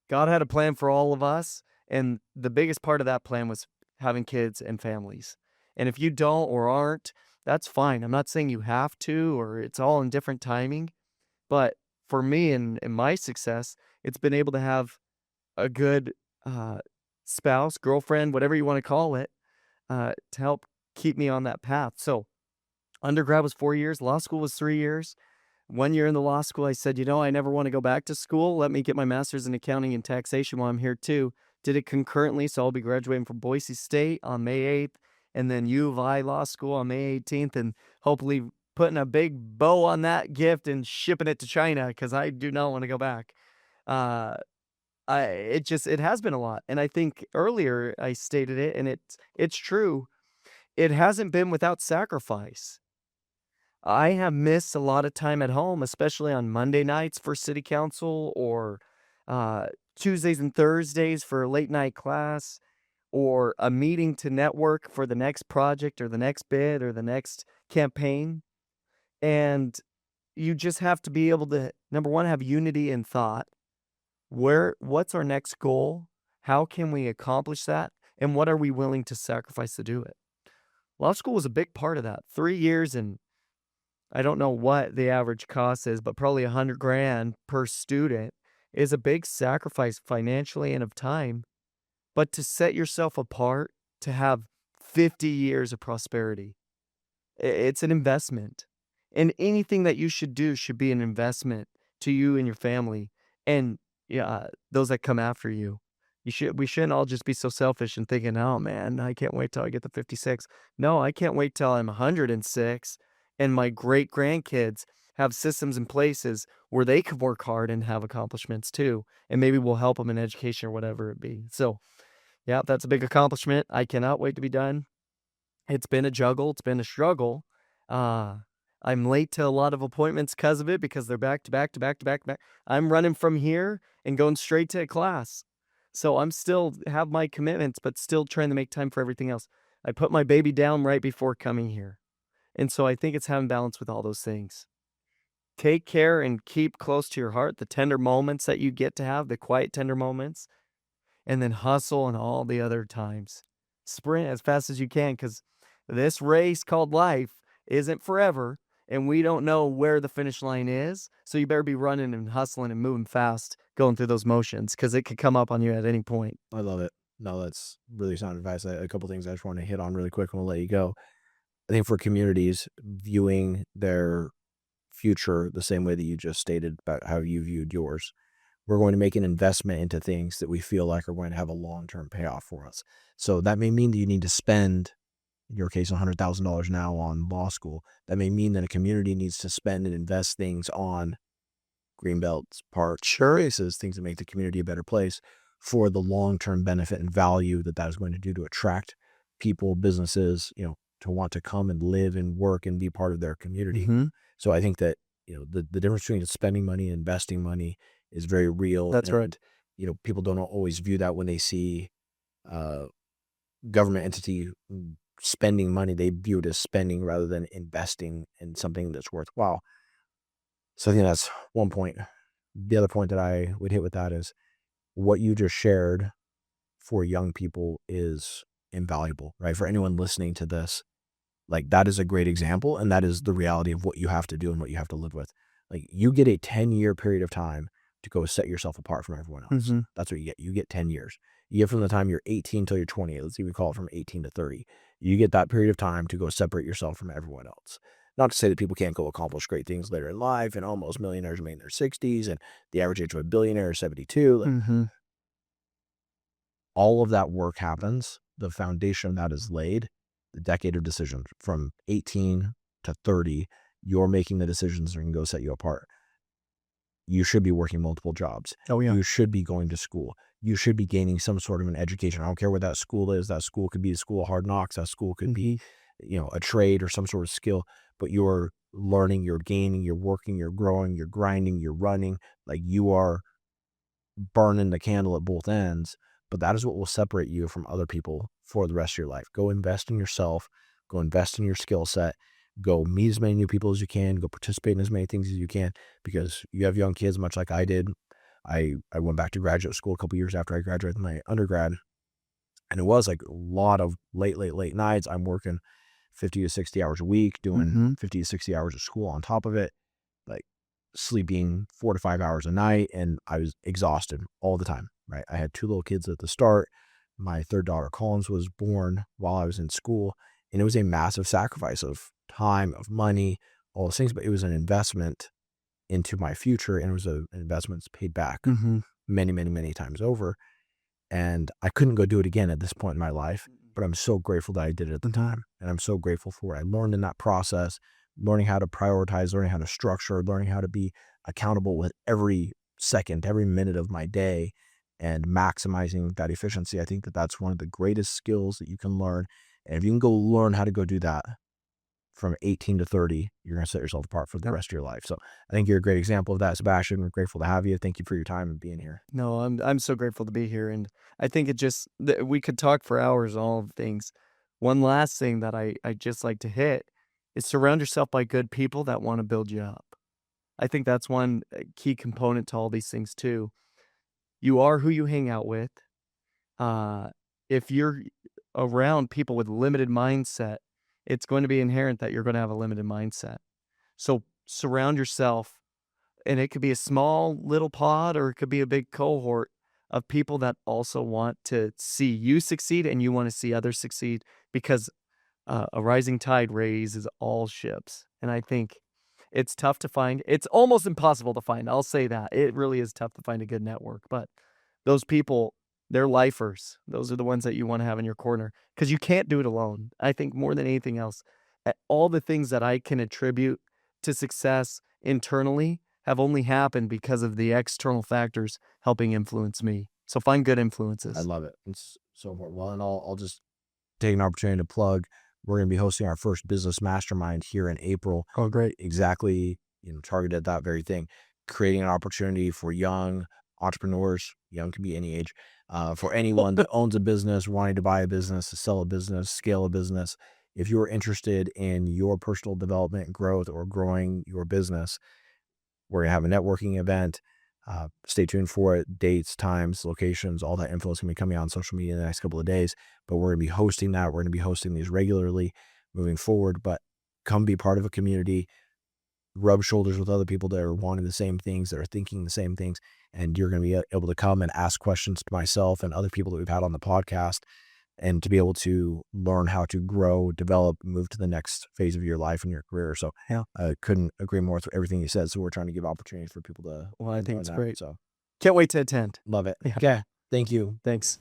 God had a plan for all of us, and the biggest part of that plan was having kids and families. And if you don't or aren't, that's fine. I'm not saying you have to, or it's all in different timing. But for me and my success, it's been able to have a good spouse, girlfriend, whatever you want to call it, to help keep me on that path. So undergrad was 4 years, law school was 3 years. 1 year in the law school, I said, I never want to go back to school. Let me get my master's in accounting and taxation while I'm here too. Did it concurrently, so I'll be graduating from Boise State on May 8th, and then U of I Law School on May 18th, and hopefully putting a big bow on that gift and shipping it to China, because I do not want to go back. It has been a lot, and I think earlier I stated it, and it's true. It hasn't been without sacrifice. I have missed a lot of time at home, especially on Monday nights for city council, or Tuesdays and Thursdays for a late night class, or a meeting to network for the next project or the next bid or the next campaign. And you just have to be able to, number one, have unity in thought. What's our next goal? How can we accomplish that? And what are we willing to sacrifice to do it? Law school was a big part of that. 3 years, and I don't know what the average cost is, but probably $100,000 per student is a big sacrifice financially and of time. But to set yourself apart, to have 50 years of prosperity, it's an investment. And anything that you should do should be an investment to you and your family, and those that come after you. We shouldn't all just be so selfish and thinking, oh man, I can't wait till I get to 56. No, I can't wait till I'm 106 and my great grandkids have systems in places where they can work hard and have accomplishments too. And maybe we'll help them in education or whatever it be. So yeah, that's a big accomplishment. I cannot wait to be done. It's been a juggle. It's been a struggle. I'm late to a lot of appointments because of it, because they're back to back to back to back to back. I'm running from here and going straight to class. So I'm still have my commitments, but still trying to make time for everything else. I put my baby down right before coming here. And so I think it's having balance with all those things. Take care and keep close to your heart the tender moments that you get to have, the quiet, tender moments, and then hustle on all the other times. Sprint as fast as you can, because this race called life isn't forever, and we don't know where the finish line is. So you better be running and hustling and moving fast, going through those motions, because it could come up on you at any point. I love it. No, that's really sound advice. A couple things I just want to hit on really quick and we'll let you go. I think for communities viewing their future the same way that you just stated about how you viewed yours, we're going to make an investment into things that we feel like are going to have a long-term payoff for us. So that may mean that you need to spend, in your case, $100,000 now on law school. That may mean that a community needs to spend and invest things on greenbelts, parks, races, things that make the community a better place for the long-term benefit and value that that is going to do to attract people, businesses, to want to come and live and work and be part of their community. So I think that, the difference between spending money and investing money is very real. That's right. People don't always view that when they see government entity spending money. They view it as spending rather than investing in something that's worthwhile. So I think that's one point. The other point that I would hit with that is what you just shared for young people is invaluable, right? For anyone listening to this, like that is a great example. And that is the reality of what you have to do and what you have to live with. Like you get a 10-year period of time to go set yourself apart from everyone else. That's what you get. You get 10 years. You get from the time you're 18 till you're 20. Let's even call it from 18 to 30. You get that period of time to go separate yourself from everyone else. Not to say that people can't go accomplish great things later in life, and almost millionaires remain in their 60s, and the average age of a billionaire is 72. All of that work happens. The foundation that is laid, the decade of decisions from 18 to 30, you're making the decisions that can go set you apart. You should be working multiple jobs. Oh, yeah. You should be going to school. You should be gaining some sort of an education. I don't care what that school is. That school could be a school of hard knocks. That school could be, a trade or some sort of skill, but you're learning, you're gaining, you're working, you're growing, you're grinding, you're running. Like you are burning the candle at both ends, but that is what will separate you from other people for the rest of your life. Go invest in yourself, go invest in your skill set, go meet as many new people as you can, go participate in as many things as you can, because you have young kids, much like I did. I went back to graduate school a couple years after I graduated my undergrad, and it was like a lot of late nights. I'm working 50 to 60 hours a week, doing 50 to 60 hours of school on top of it, like sleeping 4 to 5 hours a night, and I was exhausted all the time, right? I had 2 little kids at the start. My third daughter, Collins, was born while I was in school, and it was a massive sacrifice of time, of money, all those things, but it was an investment into my future, and it was an investment that's paid back many, many, many times over. And I couldn't go do it again at this point in my life, but I'm so grateful that I did it at the time. And I'm so grateful for what I learned in that process, learning how to prioritize, learning how to structure, learning how to be accountable with every second, every minute of my day, and maximizing that efficiency. I think that that's one of the greatest skills that you can learn. And if you can go learn how to go do that from 18 to 30, you're going to set yourself apart for the rest of your life. So I think you're a great example of that, Sebastian. We're grateful to have you. Thank you for your time and being here. No, I'm so grateful to be here, and I think we could talk for hours on all of things. One last thing that I just like to hit is surround yourself by good people that want to build you up. I think that's one key component to all these things too. You are who you hang out with. If you're around people with limited mindset, it's going to be inherent that you're going to have a limited mindset. So surround yourself, and it could be a small little pod or it could be a big cohort of people that also want to see you succeed and you want to see others succeed, because a rising tide raises all ships. And I think it's tough to find. It's almost impossible to find. I'll say that. It really is tough to find a good network, but those people, they're lifers. Those are the ones that you want to have in your corner, because you can't do it alone. I think more than anything else, all the things that I can attribute to success internally have only happened because of the external factors helping influence me. So find good influences. I love it. It's so important. Well, and I'll just take an opportunity to plug We're going to be hosting our first business mastermind here in April. Oh, great. Exactly, targeted at that very thing, creating an opportunity for young entrepreneurs. Young can be any age, for anyone that owns a business, wanting to buy a business, to sell a business, scale a business. If you're interested in your personal development, growth, or growing your business, we're going to have a networking event. Stay tuned for it. Dates, times, locations, all that info is going to be coming out on social media in the next couple of days. But we're going to be hosting that. We're going to be hosting these regularly moving forward. But come be part of a community, rub shoulders with other people that are wanting the same things, that are thinking the same things. And you're going to be able to come and ask questions to myself and other people that we've had on the podcast, and to be able to learn how to grow, develop, move to the next phase of your life and your career. So Yeah. I couldn't agree more with everything you said. So we're trying to give opportunities for people to. Well, I think learn it's that. great. So Can't wait to attend. love it. Yeah. Okay. Thank you. Thanks.